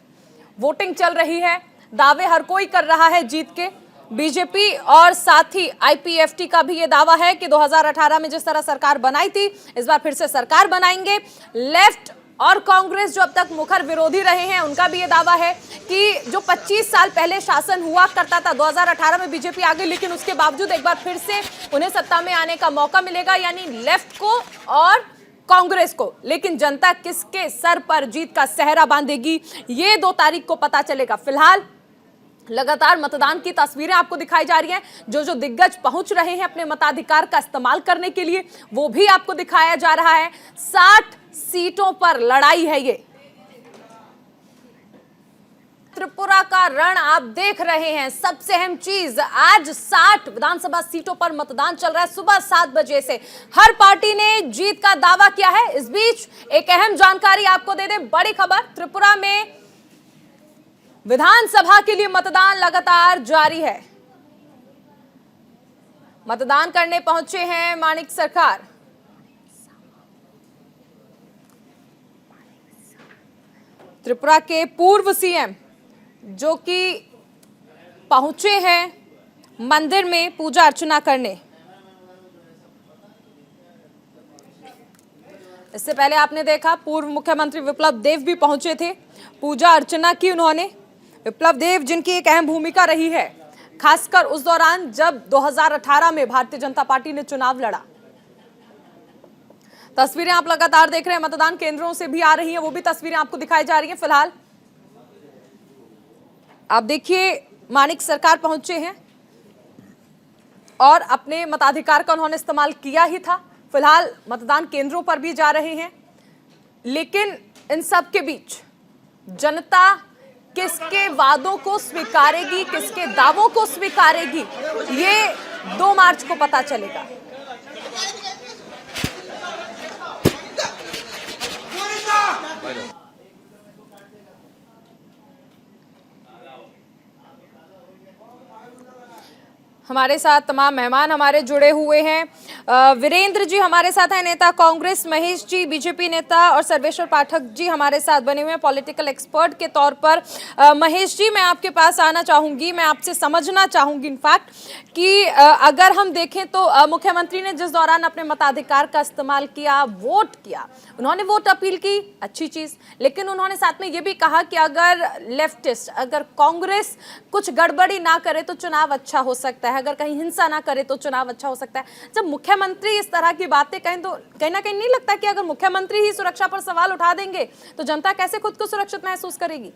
Speaker 1: वोटिंग चल रही है, दावे हर कोई कर रहा है जीत के। बीजेपी और साथ ही आईपीएफटी का भी ये दावा है कि 2018 में जिस तरह सरकार बनाई थी इस बार फिर से सरकार बनाएंगे। लेफ्ट और कांग्रेस जो अब तक मुखर विरोधी रहे हैं उनका भी ये दावा है कि जो 25 साल पहले शासन हुआ करता था, 2018 में बीजेपी आ गई लेकिन उसके बावजूद एक बार फिर से उन्हें सत्ता में आने का मौका मिलेगा, यानी लेफ्ट को और कांग्रेस को। लेकिन जनता किसके सर पर जीत का सेहरा बांधेगी ये 2 तारीख को पता चलेगा। फिलहाल लगातार मतदान की तस्वीरें आपको दिखाई जा रही हैं, जो दिग्गज पहुंच रहे हैं अपने मताधिकार का इस्तेमाल करने के लिए वो भी आपको दिखाया जा रहा है। 60 सीटों पर लड़ाई है ये। त्रिपुरा का रण आप देख रहे हैं। सबसे अहम चीज, आज 60 विधानसभा सीटों पर मतदान चल रहा है। सुबह 7 बजे से हर पार्टी ने जीत का दावा किया है। इस बीच एक अहम जानकारी आपको दे दें, बड़ी खबर, त्रिपुरा में विधानसभा के लिए मतदान लगातार जारी है। मतदान करने पहुंचे हैं माणिक सरकार। त्रिपुरा के पूर्व सीएम जो कि पहुंचे हैं मंदिर में पूजा अर्चना करने। इससे पहले आपने देखा पूर्व मुख्यमंत्री विप्लव देव भी पहुंचे थे, पूजा अर्चना की उन्होंने। विप्लव देव जिनकी एक अहम भूमिका रही है, खासकर उस दौरान जब 2018 में भारतीय जनता पार्टी ने चुनाव लड़ा। तस्वीरें आप लगातार देख रहे हैं, मतदान केंद्रों से भी आ रही हैं, वो भी तस्वीरें आपको दिखाई जा रही हैं। फिलहाल आप देखिए माणिक सरकार पहुंचे हैं और अपने मताधिकार का उन्होंने इस्तेमाल किया ही था। फिलहाल मतदान केंद्रों पर भी जा रहे हैं, लेकिन इन सब के बीच जनता किसके वादों को स्वीकारेगी, किसके दावों को स्वीकारेगी, ये 2 मार्च को पता चलेगा। हमारे साथ तमाम मेहमान हमारे जुड़े हुए हैं। वीरेंद्र जी हमारे साथ हैं, नेता कांग्रेस, महेश जी बीजेपी नेता, और सर्वेश्वर पाठक जी हमारे साथ बने हुए हैं पॉलिटिकल एक्सपर्ट के तौर पर। महेश जी, मैं आपके पास आना चाहूंगी, मैं आपसे समझना चाहूंगी इनफैक्ट कि अगर हम देखें तो मुख्यमंत्री ने जिस दौरान अपने मताधिकार का इस्तेमाल किया, वोट किया, उन्होंने वोट अपील की, अच्छी चीज, लेकिन उन्होंने साथ में ये भी कहा कि अगर लेफ्टिस्ट, अगर कांग्रेस कुछ गड़बड़ी ना करे तो चुनाव अच्छा हो सकता है, अगर कहीं हिंसा ना करे तो चुनाव अच्छा हो सकता है। जब मुख्यमंत्री इस तरह की बातें कहें तो कहीं ना कहीं नहीं लगता कि अगर मुख्यमंत्री ही सुरक्षा पर सवाल उठा देंगे तो जनता कैसे खुद को सुरक्षित महसूस करेगी?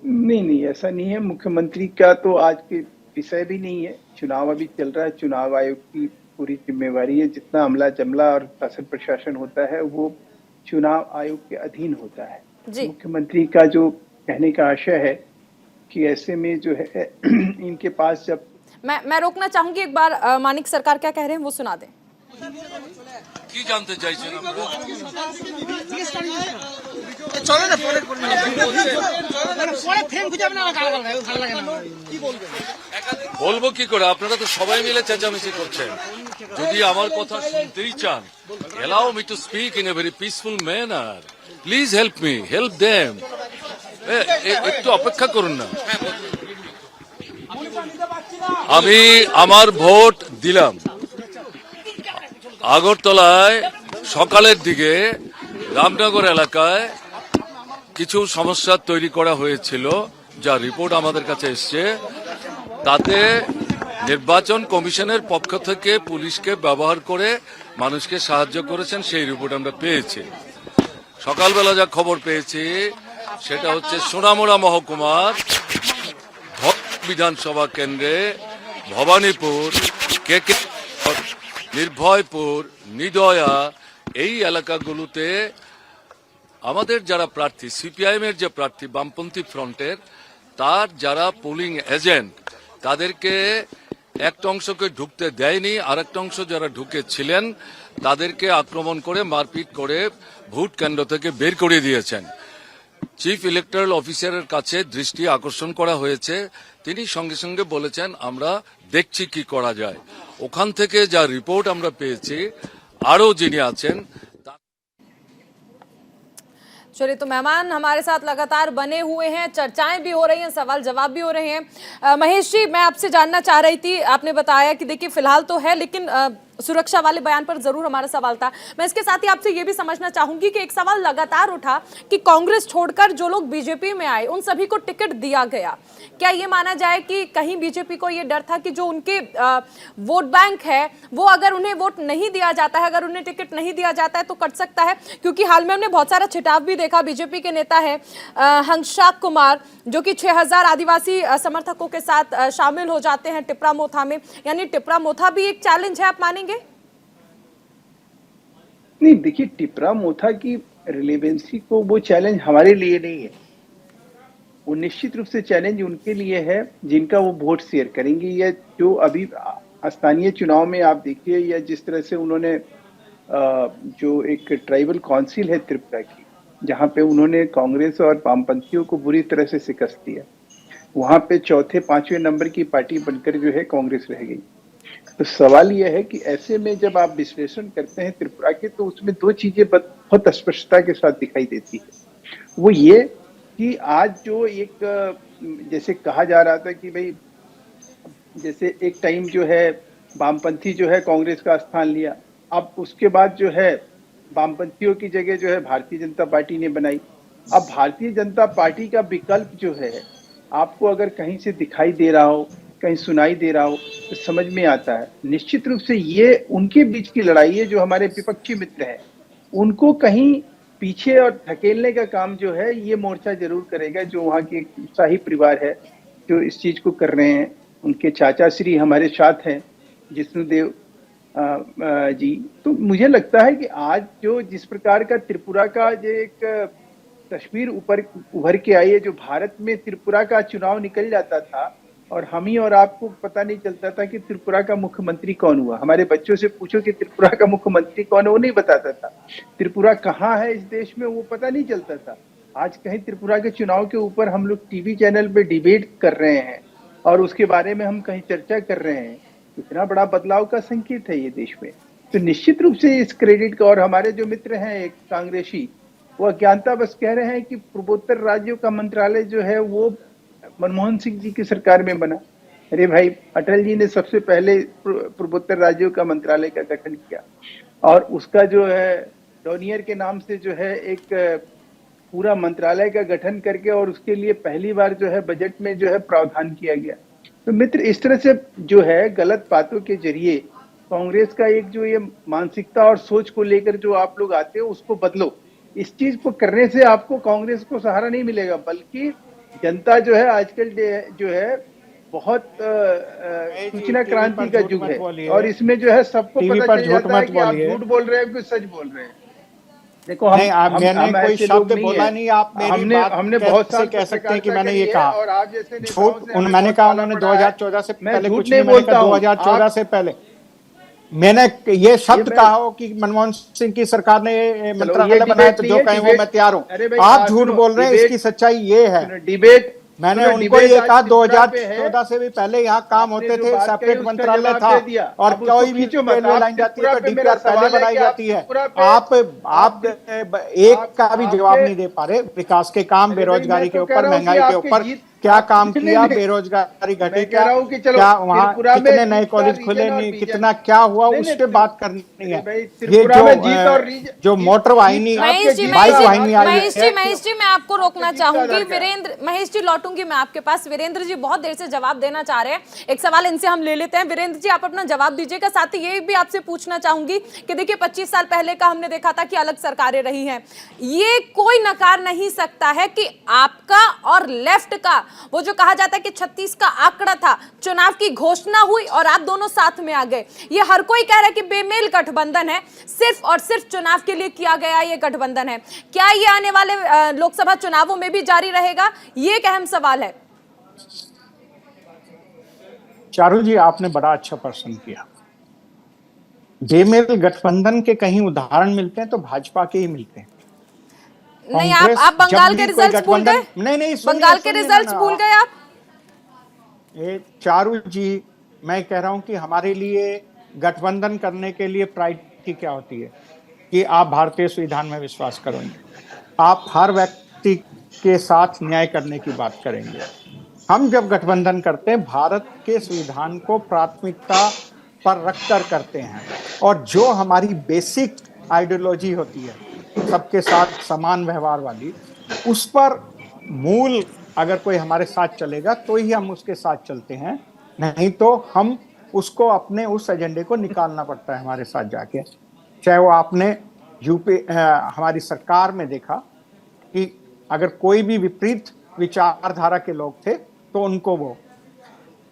Speaker 3: नहीं, ऐसा नहीं है। मुख्यमंत्री का तो आज के विषय भी नहीं है। चुनाव अभी चल रहा है, चुनाव आयोग की पूरी जिम्मेवारी है। जितना अमला जमला और शासन प्रशासन होता है वो चुनाव आयोग के अधीन होता है। मुख्यमंत्री का जो कहने का आशय है कि ऐसे में जो है इनके पास जब
Speaker 1: मैं रोकना चाहूंगी एक बार, माणिक सरकार क्या कह रहे हैं वो सुना दें।
Speaker 5: কি জানতে চাইছেন আপনারা?
Speaker 6: চলো না পরে পরে ফ্রেম খুঁজে আপনারা ভালো লাগে না কি বলবেন?
Speaker 5: বলবো কি করে, আপনারা তো সবাই মিলে চেঁচামেচি করছেন। যদি আমার কথা শুনতেই চান, allow me to speak in a very peaceful manner. Please help me, help them. একটু অপেক্ষা করুন না। আমি আমার ভোট দিলাম। আগরতলায় সকালের দিকে রামনগর এলাকায় কিছু সমস্যা তৈরি করা হয়েছিল, যা রিপোর্ট আমাদের কাছে এসছে। তাতে নির্বাচন কমিশনের পক্ষ থেকে পুলিশকে ব্যবহার করে মানুষকে সাহায্য করেছেন, সেই রিপোর্ট আমরা পেয়েছি। সকালবেলা যা খবর পেয়েছি সেটা হচ্ছে সোনামুড়া মহকুমার বিধানসভা কেন্দ্রে ভবানীপুর, কেকে, নির্ভয়পুর, নিদয়া, এই এলাকাগুলোতে আমাদের যারা প্রার্থী, সিপিআইএম এর যে প্রার্থী বামপন্থী ফ্রন্টের, তার যারা পোলিং এজেন্ট, তাদেরকে একটা অংশকে ঢুকতে দেয়নি, আর একটা অংশ যারা ঢুকেছিলেন তাদেরকে আক্রমণ করে মারপিট করে ভোট কেন্দ্র থেকে বের করে দিয়েছেন। চিফ ইলেকটরাল অফিসারের কাছে দৃষ্টি আকর্ষণ করা হয়েছে, তিনি সঙ্গে সঙ্গে বলেছেন আমরা দেখছি কি করা যায়। ওখান থেকে যা রিপোর্ট আমরা পেয়েছি, আরো যিনি আছেন।
Speaker 1: चलिए, तो मेहमान हमारे साथ लगातार बने हुए हैं, चर्चाएं भी हो रही हैं, सवाल जवाब भी हो रहे हैं। महेश जी, मैं आपसे जानना चाह रही थी, आपने बताया कि देखिए फिलहाल तो है, लेकिन सुरक्षा वाले बयान पर जरूर हमारा सवाल था। मैं इसके साथ ही आपसे ये भी समझना चाहूंगी कि एक सवाल लगातार उठा कि कांग्रेस छोड़कर जो लोग बीजेपी में आए उन सभी को टिकट दिया गया। क्या ये माना जाए कि कहीं बीजेपी को ये डर था कि जो उनके वोट बैंक है वो अगर उन्हें वोट नहीं दिया जाता है, अगर उन्हें टिकट नहीं दिया जाता है तो कट सकता है? क्योंकि हाल में हमने बहुत सारा छिटाव भी देखा। बीजेपी के नेता है हंसाक कुमार, जो कि 6000 आदिवासी समर्थकों के साथ शामिल हो जाते हैं टिपरा मोथा में, यानी टिपरा मोथा भी एक चैलेंज है, आप मानेंगे?
Speaker 3: नहीं, देखिए टिपरा मोथा की रिलेवेंसी को वो चैलेंज हमारे लिए नहीं है। वो निश्चित रूप से चैलेंज उनके लिए है जिनका वो वोट शेयर करेंगे, या जो अभी स्थानीय चुनाव में आप देखिए, या जिस तरह से उन्होंने जो एक ट्राइबल काउंसिल है त्रिपुरा की, जहाँ पे उन्होंने कांग्रेस और वामपंथियों को बुरी तरह से शिकस्त दिया, वहां पे चौथे पांचवें नंबर की पार्टी बनकर जो है कांग्रेस रह गई। तो सवाल यह है कि ऐसे में जब आप विश्लेषण करते हैं त्रिपुरा के, तो उसमें दो चीजें बहुत स्पष्टता के साथ दिखाई देती है। वो ये कि आज जो एक जैसे कहा जा रहा था कि भाई, जैसे एक टाइम जो है वामपंथी जो है कांग्रेस का स्थान लिया, अब उसके बाद जो है वामपंथियों की जगह जो है भारतीय जनता पार्टी ने बनाई। अब भारतीय जनता पार्टी का विकल्प जो है आपको अगर कहीं से दिखाई दे रहा हो, कहीं सुनाई दे रहा हो, तो समझ में आता है। निश्चित रूप से ये उनके बीच की लड़ाई है, जो हमारे विपक्षी मित्र हैं उनको कहीं पीछे और धकेलने का काम जो है ये मोर्चा जरूर करेगा, जो वहाँ के शाही परिवार है जो इस चीज को कर रहे हैं। उनके चाचा श्री हमारे साथ हैं, जिष्णुदेव जी। तो मुझे लगता है कि आज जो जिस प्रकार का त्रिपुरा का जो एक तस्वीर ऊपर उभर के आई है, जो भारत में त्रिपुरा का चुनाव निकल जाता था और हम ही और आपको पता नहीं चलता था कि त्रिपुरा का मुख्यमंत्री कौन हुआ। हमारे बच्चों से पूछो कि त्रिपुरा का मुख्यमंत्री कौन है, वो नहीं बताता था। त्रिपुरा कहाँ है इस देश में, वो पता नहीं चलता था। आज कहीं त्रिपुरा के चुनाव के ऊपर हम लोग टीवी चैनल पे डिबेट कर रहे हैं और उसके बारे में हम कहीं चर्चा कर रहे हैं। इतना बड़ा बदलाव का संकेत है ये देश में। तो निश्चित रूप से इस क्रेडिट का, और हमारे जो मित्र हैं एक कांग्रेसी, वो अज्ञानता बस कह रहे हैं कि पूर्वोत्तर राज्यों का मंत्रालय जो है वो मनमोहन सिंह जी की सरकार में बना। अरे भाई, अटल जी ने सबसे पहले पूर्वोत्तर राज्यों का मंत्रालय का गठन किया और उसका जो है डोनियर के नाम से जो है एक पूरा मंत्रालय का गठन करके, और उसके लिए पहली बार जो है बजट में जो है प्रावधान किया गया। तो मित्र, इस तरह से जो है गलत बातों के जरिए कांग्रेस का एक जो ये मानसिकता और सोच को लेकर जो आप लोग आते हो उसको बदलो। इस चीज को करने से आपको कांग्रेस को सहारा नहीं मिलेगा, बल्कि जनता जो है आजकल जो है बहुत सूचना क्रांति का युग है, और इसमें जो है सबको पता चल जाता है कि आप झूठ बोल रहे हैं कि सच बोल रहे हैं। देखो,
Speaker 2: मैंने कोई शब्द बोला नहीं, आप मेरी बात
Speaker 3: हमने बहुत साल
Speaker 2: कह सकते हैं कि मैंने ये कहा,
Speaker 3: और आप जैसे
Speaker 2: झूठ मैंने कहा उन्होंने 2014 से पहले कुछ नहीं, मैंने कहा 2014 से पहले मैंने ये शब्द कहा हो कि मनमोहन सिंह की सरकार ने मंत्रालय बनाया, तो जो कहें वो मैं तैयार हूँ। आप झूठ बोल रहे हैं, इसकी सच्चाई ये है।
Speaker 3: डिबेट
Speaker 2: मैंने उनको ये कहा 2014 से भी पहले यहाँ काम होते थे, सेपरेट मंत्रालय था, और कोई भी रेलवे लाइन जाती है तो डीपीआर पहले बनाई जाती है। आप एक का भी जवाब नहीं दे पा रहे। विकास के काम, बेरोजगारी के ऊपर, महंगाई के ऊपर क्या काम किया, बेरोजगारी घटे क्या, वहाँ कितने नए कॉलेज खुले नहीं, कितना क्या हुआ, उस पर बात करनी है। ये जो मोटर वाहिनी, बाइक वाहिनी आई है।
Speaker 1: महेश जी, मैं आपको रोकना चाहूंगी। वीरेंद्र, महेश जी लौटूंगी मैं आपके पास। वीरेंद्र जी बहुत देर से जवाब देना चाह रहे हैं, एक सवाल इनसे हम ले लेते हैं। वीरेंद्र जी, आप अपना जवाब दीजिएगा। साथ ही ये भी आपसे पूछना चाहूंगी कि देखिए 25 साल पहले का हमने देखा था कि अलग सरकारें रही हैं, ये कोई नकार नहीं सकता है कि आपका और लेफ्ट का वो जो कहा जाता है कि 36 का आंकड़ा था, चुनाव की घोषणा हुई और आप दोनों साथ में आ गए। ये हर कोई कह रहा है कि बेमेल गठबंधन है, सिर्फ और सिर्फ चुनाव के लिए किया गया ये गठबंधन है। क्या ये आने वाले लोकसभा चुनावों में भी जारी रहेगा? ये एक अहम सवाल है।
Speaker 2: चारू जी, आपने बड़ा अच्छा प्रश्न किया। बेमेल गठबंधन के कहीं उदाहरण मिलते हैं तो भाजपा के ही मिलते हैं।
Speaker 1: नहीं, आप बंगाल के रिजल्ट्स भूल गए?
Speaker 2: नहीं,
Speaker 1: बंगाल के रिजल्ट्स भूल गए आप?
Speaker 2: चारू जी, मैं कह रहा हूं कि हमारे लिए गठबंधन करने के लिए प्रायोरिटी क्या होती है कि आप भारतीय संविधान में विश्वास करेंगे, आप हर व्यक्ति के साथ न्याय करने की बात करेंगे। हम जब गठबंधन करते हैं, भारत के संविधान को प्राथमिकता पर रखकर करते हैं, और जो हमारी बेसिक आइडियोलॉजी होती है सबके साथ समान व्यवहार वाली, उस पर मूल अगर कोई हमारे साथ चलेगा तो ही हम उसके साथ चलते हैं, नहीं तो हम उसको अपने उस एजेंडे को निकालना पड़ता है हमारे साथ जाके। चाहे वो आपने यूपी हमारी सरकार में देखा कि अगर कोई भी विपरीत विचारधारा के लोग थे तो उनको वो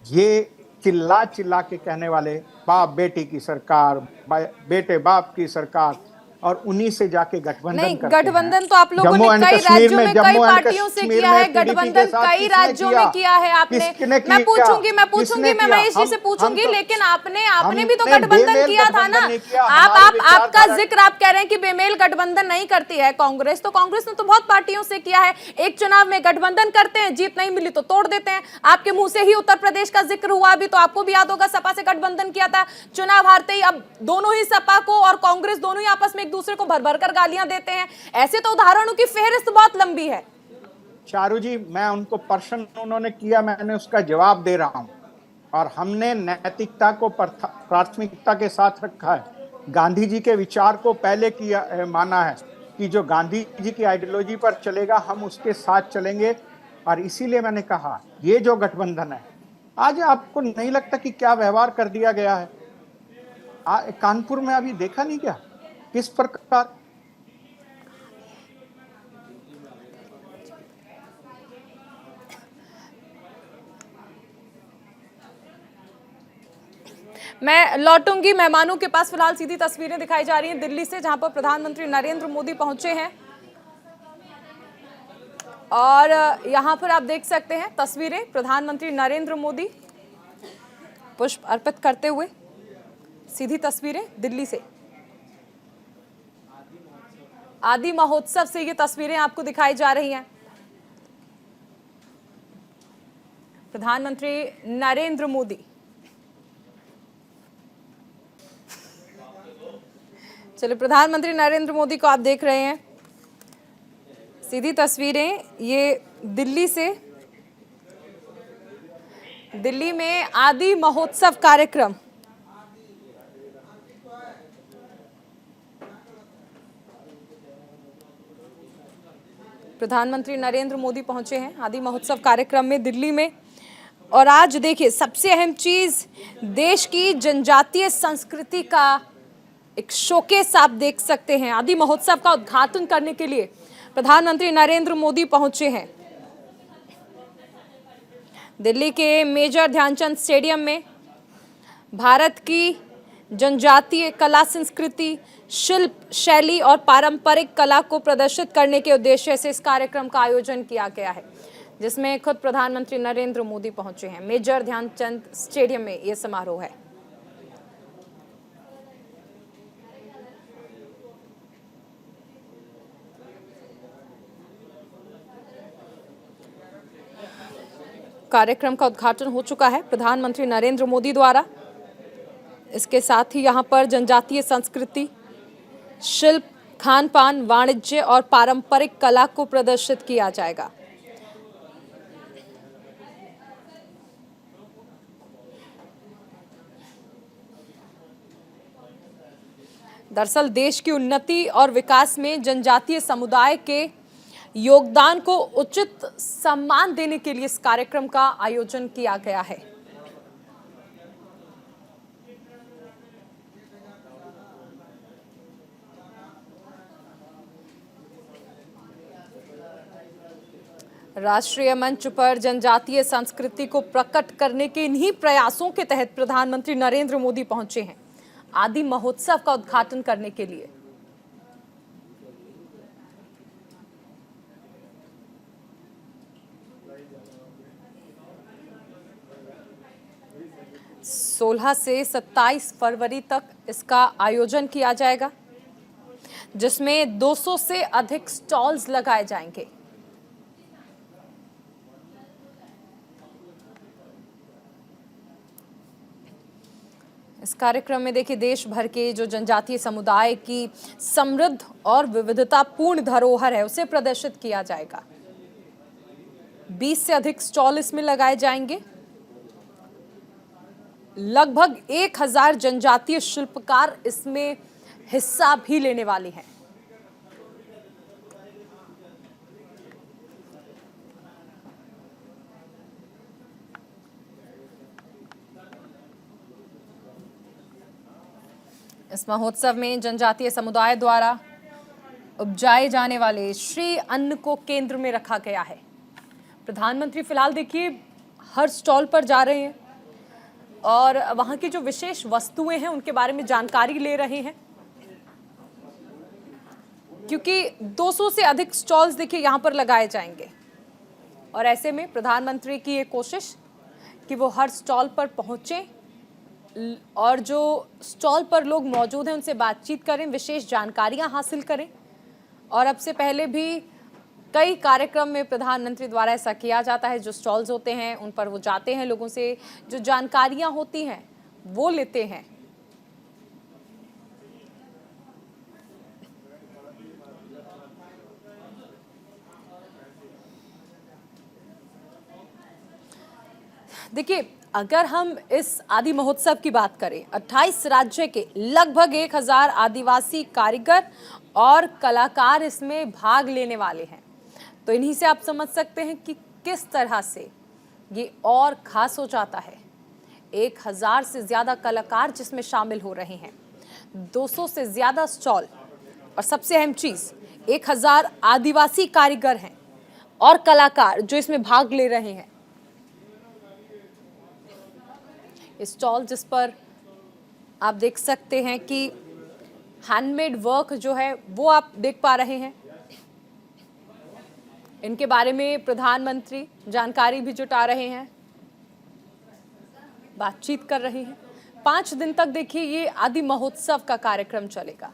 Speaker 2: ये चिल्ला के कहने वाले बाप बेटी की सरकार, बेटे बाप की सरकार, और उन्हीं से जाके गठबंधन
Speaker 1: नहीं,
Speaker 2: करते हैं।
Speaker 1: गठबंधन तो आप लोगों
Speaker 2: जम्मू
Speaker 1: ने
Speaker 2: एंड
Speaker 1: कई
Speaker 2: कश्मीर
Speaker 1: राज्यों
Speaker 2: में,
Speaker 1: में कई
Speaker 2: जम्मू एंड
Speaker 1: पार्टियों से
Speaker 2: कश्मीर
Speaker 1: किया
Speaker 2: में
Speaker 1: है
Speaker 2: PDP के
Speaker 1: गठबंधन,
Speaker 2: साथ
Speaker 1: कई
Speaker 2: किसने
Speaker 1: राज्यों में किया है आपने।
Speaker 2: किसने
Speaker 1: मैं
Speaker 2: किया?
Speaker 1: पूछूंगी
Speaker 2: किसने
Speaker 1: मैं
Speaker 2: किया?
Speaker 1: महेश जी से
Speaker 2: हम
Speaker 1: पूछूंगी,
Speaker 2: तो-
Speaker 1: लेकिन आपने भी तो
Speaker 2: हमने
Speaker 1: गठबंधन
Speaker 2: बेमेल
Speaker 1: किया था ना।
Speaker 2: गठबंधन नहीं किया,
Speaker 1: आप
Speaker 2: हमारी
Speaker 1: आपका
Speaker 2: विचारधारा-
Speaker 1: जिक्र आप कह रहे हैं कि बेमेल गठबंधन नहीं करती है कांग्रेस, तो कांग्रेस ने तो बहुत पार्टियों से किया है। एक चुनाव में गठबंधन करते हैं, जीत नहीं मिली तो तोड़ देते हैं। आपके मुंह से ही उत्तर प्रदेश का जिक्र हुआ, अभी तो आपको भी याद होगा सपा से गठबंधन किया था, चुनाव हारते ही अब दोनों ही सपा को और कांग्रेस दोनों ही आपस में एक दूसरे को भर भर कर गालियां देते हैं। ऐसे तो उदाहरणों की फेहरिस्त बहुत लंबी है।
Speaker 2: चारू जी, मैं उनको प्रश्न उन्होंने किया, मैंने उसका जवाब दे रहा हूं, और हमने नैतिकता को प्राथमिकता के साथ रखा है। गांधी जी के विचार को पहले किया माना है कि जो गांधी जी की आइडियोलॉजी पर चलेगा हम उसके साथ चलेंगे, और इसीलिए मैंने कहा ये जो गठबंधन है, आज आपको नहीं लगता कि क्या व्यवहार कर दिया गया है? कानपुर में अभी देखा नहीं क्या किस प्रकार?
Speaker 1: मैं लौटूंगी मेहमानों के पास। फिलहाल सीधी तस्वीरें दिखाई जा रही हैं दिल्ली से, जहां पर प्रधानमंत्री नरेंद्र मोदी पहुंचे हैं, और यहां पर आप देख सकते हैं तस्वीरें प्रधानमंत्री नरेंद्र मोदी पुष्प अर्पित करते हुए। सीधी तस्वीरें दिल्ली से, आदि महोत्सव से ये तस्वीरें आपको दिखाई जा रही हैं। प्रधानमंत्री नरेंद्र मोदी, चलिए, प्रधानमंत्री नरेंद्र मोदी को आप देख रहे हैं, सीधी तस्वीरें ये दिल्ली से। दिल्ली में आदि महोत्सव कार्यक्रम, प्रधानमंत्री नरेंद्र मोदी पहुंचे हैं आदि महोत्सव कार्यक्रम में दिल्ली में। और आज देखिए, सबसे अहम चीज, देश की जनजातीय संस्कृति का एक शोकेस आप देख सकते हैं। आदि महोत्सव का उद्घाटन करने के लिए प्रधानमंत्री नरेंद्र मोदी पहुंचे हैं दिल्ली के मेजर ध्यानचंद स्टेडियम में। भारत की जनजातीय कला संस्कृति, शिल्प शैली और पारंपरिक कला को प्रदर्शित करने के उद्देश्य से इस कार्यक्रम का आयोजन किया गया है, जिसमें खुद प्रधानमंत्री नरेंद्र मोदी पहुंचे हैं। मेजर ध्यानचंद स्टेडियम में यह समारोह है। कार्यक्रम का उद्घाटन हो चुका है प्रधानमंत्री नरेंद्र मोदी द्वारा। इसके साथ ही यहां पर जनजातीय संस्कृति, शिल्प, खान पान, वाणिज्य और पारंपरिक कला को प्रदर्शित किया जाएगा। दरअसल देश की उन्नति और विकास में जनजातीय समुदाय के योगदान को उचित सम्मान देने के लिए इस कार्यक्रम का आयोजन किया गया है। राष्ट्रीय मंच पर जनजातीय संस्कृति को प्रकट करने के इन्हीं प्रयासों के तहत प्रधानमंत्री नरेंद्र मोदी पहुंचे हैं आदि महोत्सव का उद्घाटन करने के लिए। सोलह से 27 फरवरी तक इसका आयोजन किया जाएगा, जिसमें 200 से अधिक स्टॉल्स लगाए जाएंगे। इस कार्यक्रम में देखिए, देश भर के जो जनजातीय समुदाय की समृद्ध और विविधतापूर्ण धरोहर है उसे प्रदर्शित किया जाएगा। 20 से अधिक स्टॉल इसमें लगाए जाएंगे। लगभग 1000 जनजातीय शिल्पकार इसमें हिस्सा भी लेने वाले हैं। इस महोत्सव में जनजातीय समुदाय द्वारा उपजाए जाने वाले श्री अन्न को केंद्र में रखा गया है। प्रधानमंत्री फिलहाल देखिए हर स्टॉल पर जा रहे हैं और वहां की जो विशेष वस्तुएं हैं उनके बारे में जानकारी ले रहे हैं। क्योंकि 200 से अधिक स्टॉल्स देखिए यहाँ पर लगाए जाएंगे और ऐसे में प्रधानमंत्री की ये कोशिश कि वो हर स्टॉल पर पहुंचे और जो स्टॉल पर लोग मौजूद हैं उनसे बातचीत करें, विशेष जानकारियां हासिल करें। और अब से पहले भी कई कार्यक्रम में प्रधानमंत्री द्वारा ऐसा किया जाता है, जो स्टॉल्स होते हैं उन पर वो जाते हैं, लोगों से जो जानकारियां होती हैं वो लेते हैं। देखिए, अगर हम इस आदि महोत्सव की बात करें, 28 राज्य के लगभग 1000 आदिवासी कारीगर और कलाकार इसमें भाग लेने वाले हैं। तो इन्हीं से आप समझ सकते हैं कि किस तरह से ये और खास हो जाता है। 1000 से ज़्यादा कलाकार जिसमें शामिल हो रहे हैं, 200 से ज़्यादा स्टॉल और सबसे अहम चीज़ 1000 आदिवासी कारीगर हैं और कलाकार जो इसमें भाग ले रहे हैं। स्टॉल जिस पर आप देख सकते हैं कि हैंडमेड वर्क जो है वो आप देख पा रहे हैं। इनके बारे में प्रधानमंत्री जानकारी भी जुटा रहे हैं, बातचीत कर रहे हैं। 5 दिन तक देखिए ये आदि महोत्सव का कार्यक्रम चलेगा।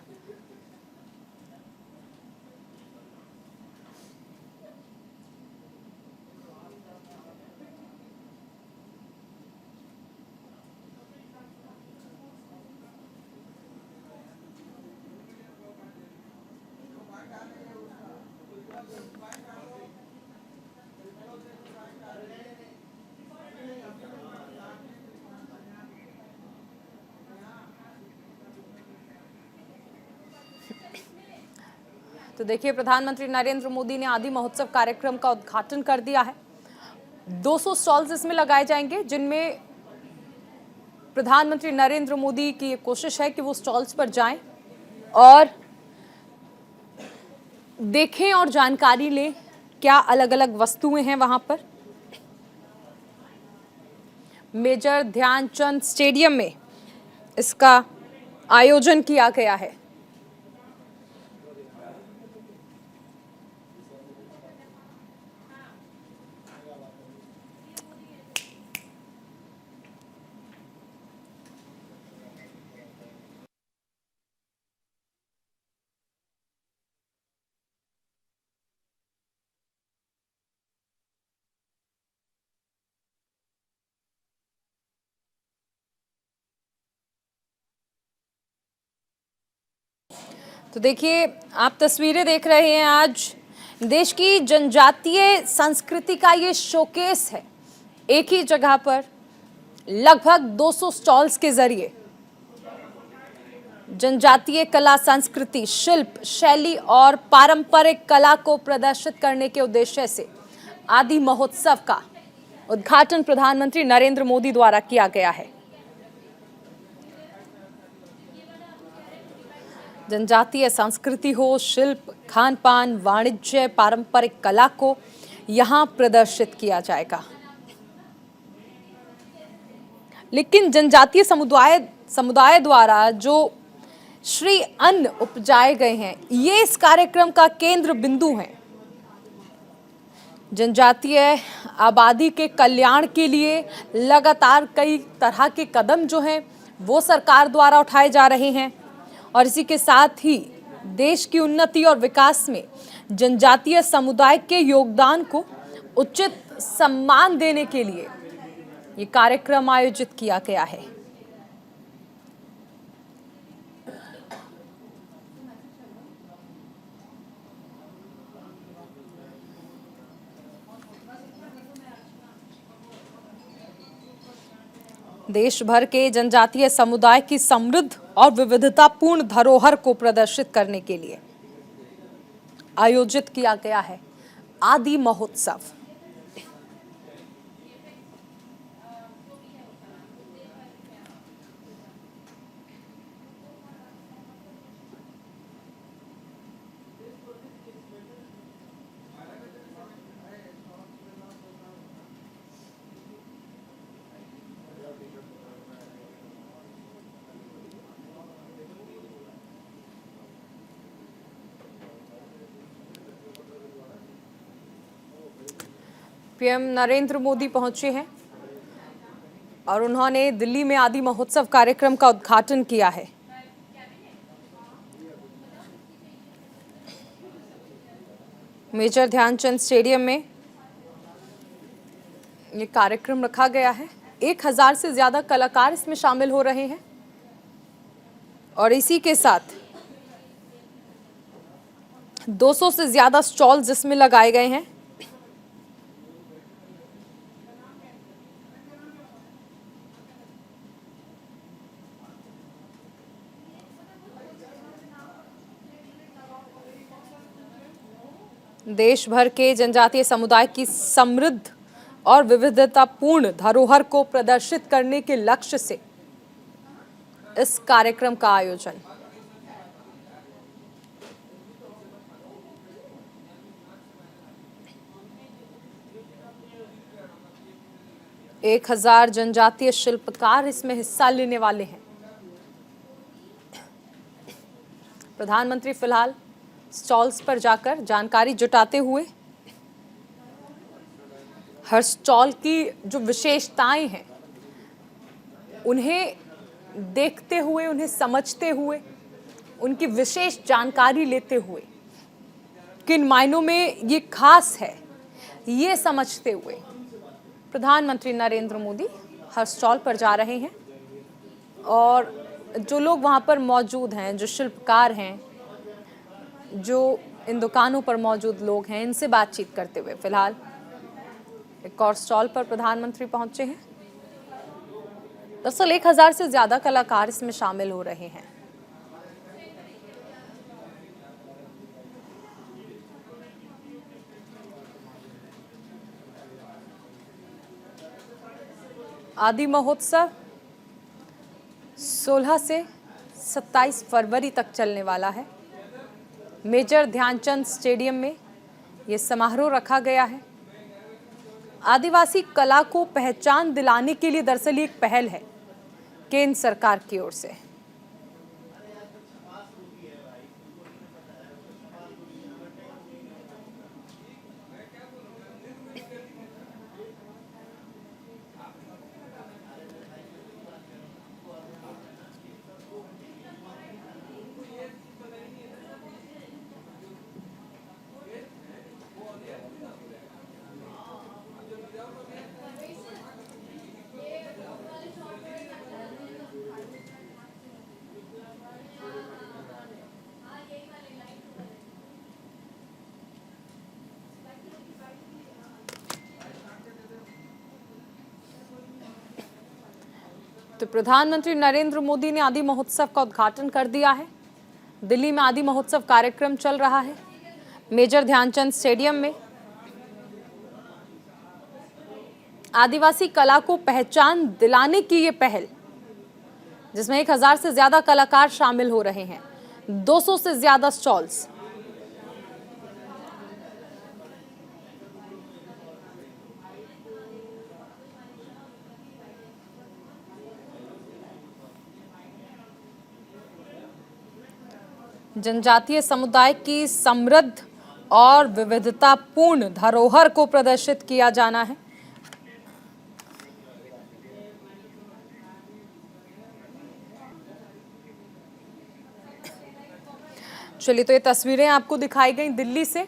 Speaker 1: तो देखिए, प्रधानमंत्री नरेंद्र मोदी ने आदि महोत्सव कार्यक्रम का उद्घाटन कर दिया है। 200 स्टॉल्स इसमें लगाए जाएंगे, जिनमें प्रधानमंत्री नरेंद्र मोदी की ये कोशिश है कि वो स्टॉल्स पर जाएं और देखें और जानकारी लें क्या अलग अलग वस्तुएं हैं वहां पर। मेजर ध्यानचंद स्टेडियम में इसका आयोजन किया गया है। तो देखिए, आप तस्वीरें देख रहे हैं। आज देश की जनजातीय संस्कृति का ये शोकेस है। एक ही जगह पर लगभग 200 स्टॉल्स के जरिए जनजातीय कला, संस्कृति, शिल्प, शैली और पारंपरिक कला को प्रदर्शित करने के उद्देश्य से आदि महोत्सव का उद्घाटन प्रधानमंत्री नरेंद्र मोदी द्वारा किया गया है। जनजातीय संस्कृति हो, शिल्प, खान पान, वाणिज्य, पारंपरिक कला को यहाँ प्रदर्शित किया जाएगा। लेकिन जनजातीय समुदाय द्वारा जो श्री अन्न उपजाए गए हैं, ये इस कार्यक्रम का केंद्र बिंदु हैं। जनजातीय आबादी के कल्याण के लिए लगातार कई तरह के कदम जो हैं वो सरकार द्वारा उठाए जा रहे हैं और इसी के साथ ही देश की उन्नति और विकास में जनजातीय समुदाय के योगदान को उचित सम्मान देने के लिए ये कार्यक्रम आयोजित किया गया है। देश भर के जनजातीय समुदाय की समृद्ध और विविधतापूर्ण धरोहर को प्रदर्शित करने के लिए आयोजित किया गया है आदि महोत्सव। पीएम नरेंद्र मोदी पहुंचे हैं और उन्होंने दिल्ली में आदि महोत्सव कार्यक्रम का उद्घाटन किया है। मेजर ध्यानचंद स्टेडियम में ये कार्यक्रम रखा गया है। 1000 से ज्यादा कलाकार इसमें शामिल हो रहे हैं और इसी के साथ 200 से ज्यादा स्टॉल्स इसमें लगाए गए हैं। देश भर के जनजातीय समुदाय की समृद्ध और विविधतापूर्ण धरोहर को प्रदर्शित करने के लक्ष्य से इस कार्यक्रम का आयोजन। एक 1000 जनजातीय शिल्पकार इसमें हिस्सा लेने वाले हैं। प्रधानमंत्री फिलहाल स्टॉल्स पर जाकर जानकारी जुटाते हुए हर स्टॉल की जो विशेषताएं हैं उन्हें देखते हुए, उन्हें समझते हुए, उनकी विशेष जानकारी लेते हुए किन मायनों में ये खास है ये समझते हुए प्रधानमंत्री नरेंद्र मोदी हर स्टॉल पर जा रहे हैं और जो लोग वहां पर मौजूद हैं, जो शिल्पकार हैं, जो इन दुकानों पर मौजूद लोग हैं, इनसे बातचीत करते हुए फिलहाल एक और स्टॉल पर प्रधानमंत्री पहुंचे हैं। दरअसल 1000 से ज्यादा कलाकार इसमें शामिल हो रहे हैं। आदि महोत्सव 16 से 27 फरवरी तक चलने वाला है। मेजर ध्यानचंद स्टेडियम में यह समारोह रखा गया है। आदिवासी कला को पहचान दिलाने के लिए दरअसल एक पहल है केंद्र सरकार की ओर से। तो प्रधानमंत्री नरेंद्र मोदी ने आदि महोत्सव का उद्घाटन कर दिया है। दिल्ली में आदि महोत्सव कार्यक्रम चल रहा है मेजर ध्यानचंद स्टेडियम में। आदिवासी कला को पहचान दिलाने की ये पहल, जिसमें 1000 से ज्यादा कलाकार शामिल हो रहे हैं, 200 से ज्यादा स्टॉल्स। जनजातीय समुदाय की समृद्ध और विविधतापूर्ण धरोहर को प्रदर्शित किया जाना है। चलिए, तो ये तस्वीरें आपको दिखाई गई दिल्ली से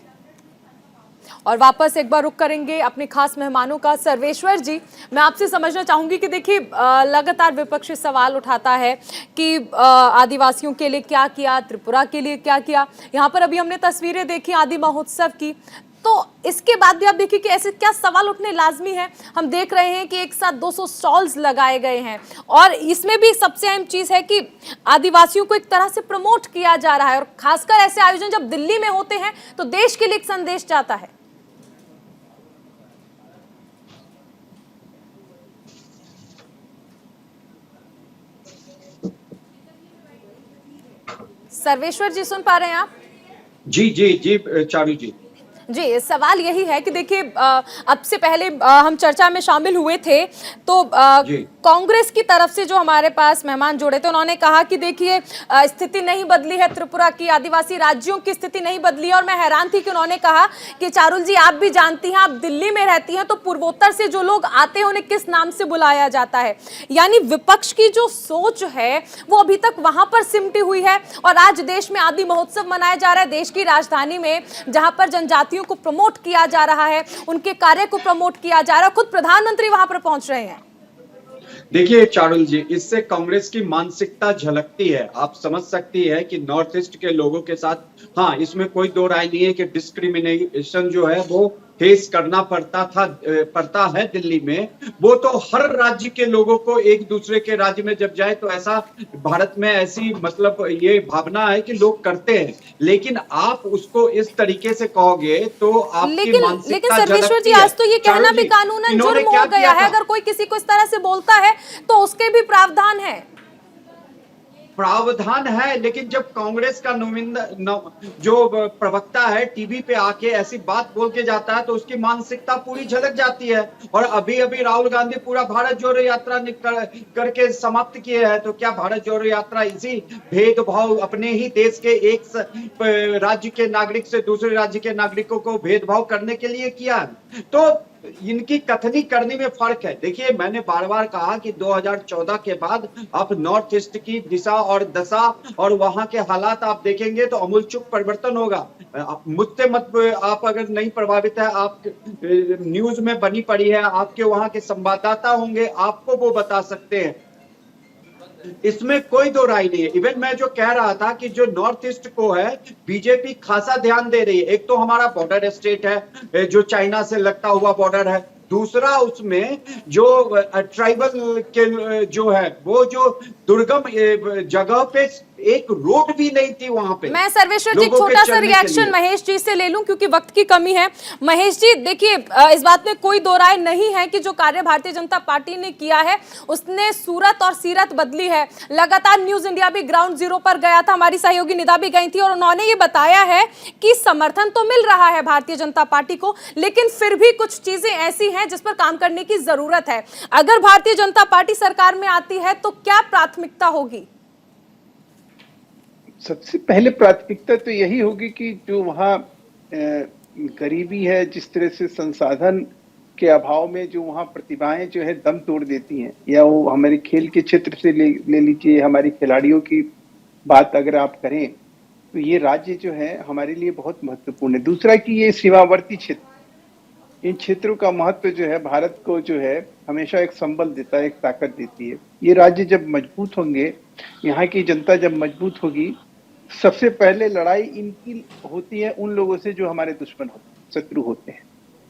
Speaker 1: और वापस एक बार रुक करेंगे अपने खास मेहमानों का। सर्वेश्वर जी, मैं आपसे समझना चाहूंगी कि देखिए लगातार विपक्ष सवाल उठाता है कि आदिवासियों के लिए क्या किया, त्रिपुरा के लिए क्या किया। यहाँ पर अभी हमने तस्वीरें देखी आदि महोत्सव की, तो इसके बाद भी आप देखिए कि ऐसे क्या सवाल उठने लाजमी है। हम देख रहे हैं कि एक साथ 200 स्टॉल्स लगाए गए हैं और इसमें भी सबसे अहम चीज है कि आदिवासियों को एक तरह से प्रमोट किया जा रहा है और खासकर ऐसे आयोजन जब दिल्ली में होते हैं तो देश के लिए एक संदेश जाता है। सर्वेश्वर जी, सुन पा रहे हैं आप?
Speaker 4: जी जी जी चारू जी।
Speaker 1: जी, सवाल यही है कि देखिए अब से पहले हम चर्चा में शामिल हुए थे तो कांग्रेस की तरफ से जो हमारे पास मेहमान जुड़े थे उन्होंने कहा कि देखिए स्थिति नहीं बदली है त्रिपुरा की, आदिवासी राज्यों की स्थिति नहीं बदली है। और मैं हैरान थी कि उन्होंने कहा कि चारुल जी आप भी जानती हैं, आप दिल्ली में रहती हैं, तो पूर्वोत्तर से जो लोग आते हैं उन्हें किस नाम से बुलाया जाता है। यानी विपक्ष की जो सोच है वो अभी तक वहां पर सिमटी हुई है। और आज देश में आदि महोत्सव मनाया जा रहा है, देश की राजधानी में, जहां पर जनजातियों को प्रमोट किया जा रहा है, उनके कार्य को प्रमोट किया जा रहा है, खुद प्रधानमंत्री वहां पर पहुंच रहे हैं।
Speaker 4: देखिए चारुल जी, इससे कांग्रेस की मानसिकता झलकती है। आप समझ सकती है कि नॉर्थ ईस्ट के लोगों के साथ, हाँ इसमें कोई दो राय नहीं है कि डिस्क्रिमिनेशन जो है वो फेस करना पड़ता है दिल्ली में। वो तो हर राज्य के लोगों को एक दूसरे के राज्य में जब जाए तो ऐसा भारत में ऐसी मतलब ये भावना है कि लोग करते हैं, लेकिन आप उसको इस तरीके से कहोगे तो आपकी मानसिकता
Speaker 1: लेकिन सर्वेश्वर जी, आज तो ये कहना भी कानूनन जुर्म हो गया है। अगर कोई किसी को इस तरह से बोलता है तो उसके भी प्रावधान है,
Speaker 4: लेकिन जब कांग्रेस का जो प्रवक्ता है टीवी पे आके ऐसी बात बोल के जाता है तो उसकी मानसिकता पूरी झलक जाती है। और अभी अभी राहुल गांधी पूरा भारत जोड़ो यात्रा करके समाप्त किए हैं, तो क्या भारत जोड़ो यात्रा इसी भेदभाव, अपने ही देश के एक राज्य के नागरिक से दूसरे राज्य के नागरिकों को भेदभाव करने के लिए किया? तो इनकी कथनी करने में फर्क है। देखिए मैंने बार बार कहा कि 2014 के बाद आप नॉर्थ ईस्ट की दिशा और दशा और वहां के हालात आप देखेंगे तो अमूलचूल परिवर्तन होगा। मुझसे मत, आप अगर नहीं प्रभावित है, आप न्यूज में बनी पड़ी है, आपके वहां के संवाददाता होंगे, आपको वो बता सकते हैं। इसमें कोई दो राय नहीं है। इवन मैं जो कह रहा था कि जो नॉर्थ ईस्ट को है बीजेपी खासा ध्यान दे रही है। एक तो हमारा बॉर्डर स्टेट है जो चाइना से लगता हुआ बॉर्डर है, दूसरा उसमें जो ट्राइबल के जो है वो जो दुर्गम जगह पे एक रोड भी नहीं थी वहां पे।
Speaker 1: मैं सर्वेश्वर जी छोटा सा रिएक्शन महेश जी से ले लूं क्योंकि वक्त की कमी है। महेश जी देखिए, इस बात में कोई दो राय नहीं है कि जो कार्य भारतीय जनता पार्टी ने किया है उसने सूरत और सीरत बदली है। लगातार न्यूज इंडिया भी ग्राउंड जीरो पर गया था, हमारी सहयोगी निदा भी गई थी और उन्होंने ये बताया है कि समर्थन तो मिल रहा है भारतीय जनता पार्टी को, लेकिन फिर भी कुछ चीजें ऐसी हैं जिस पर काम करने की जरूरत है। अगर भारतीय जनता पार्टी सरकार में आती है तो क्या प्राथमिकता होगी?
Speaker 3: सबसे पहले प्राथमिकता तो यही होगी कि जो वहाँ गरीबी है, जिस तरह से संसाधन के अभाव में जो वहाँ प्रतिभाएं जो है दम तोड़ देती हैं, या वो हमारे खेल के क्षेत्र से ले लीजिए, हमारी खिलाड़ियों की बात अगर आप करें तो ये राज्य जो है हमारे लिए बहुत महत्वपूर्ण है। दूसरा कि ये सीमावर्ती क्षेत्र, इन क्षेत्रों का महत्व जो है भारत को जो है हमेशा एक संबल देता है, एक ताकत देती है। ये राज्य जब मजबूत होंगे, यहाँ की जनता जब मजबूत होगी, सबसे पहले लड़ाई इनकी होती है उन लोगों से जो हमारे दुश्मन होते हैं, शत्रु होते हैं।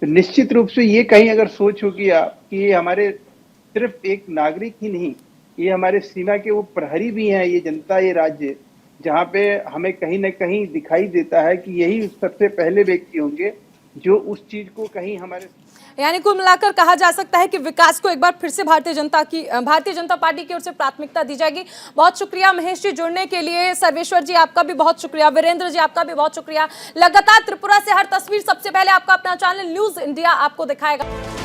Speaker 3: तो निश्चित रूप से ये कहीं अगर सोच होगी आप कि ये हमारे सिर्फ एक नागरिक ही नहीं, ये हमारे सीमा के वो प्रहरी भी हैं, ये जनता, ये राज्य, जहाँ पे हमें कहीं ना कहीं दिखाई देता है कि यही सबसे पहले व्यक्ति होंगे जो उस चीज को कहीं हमारे,
Speaker 1: यानी कुल मिलाकर कहा जा सकता है कि विकास को एक बार फिर से भारतीय जनता पार्टी की ओर से प्राथमिकता दी जाएगी। बहुत शुक्रिया महेश जी जुड़ने के लिए। सर्वेश्वर जी आपका भी बहुत शुक्रिया। वीरेंद्र जी आपका भी बहुत शुक्रिया। लगातार त्रिपुरा से हर तस्वीर सबसे पहले आपका अपना चैनल न्यूज इंडिया आपको दिखाएगा।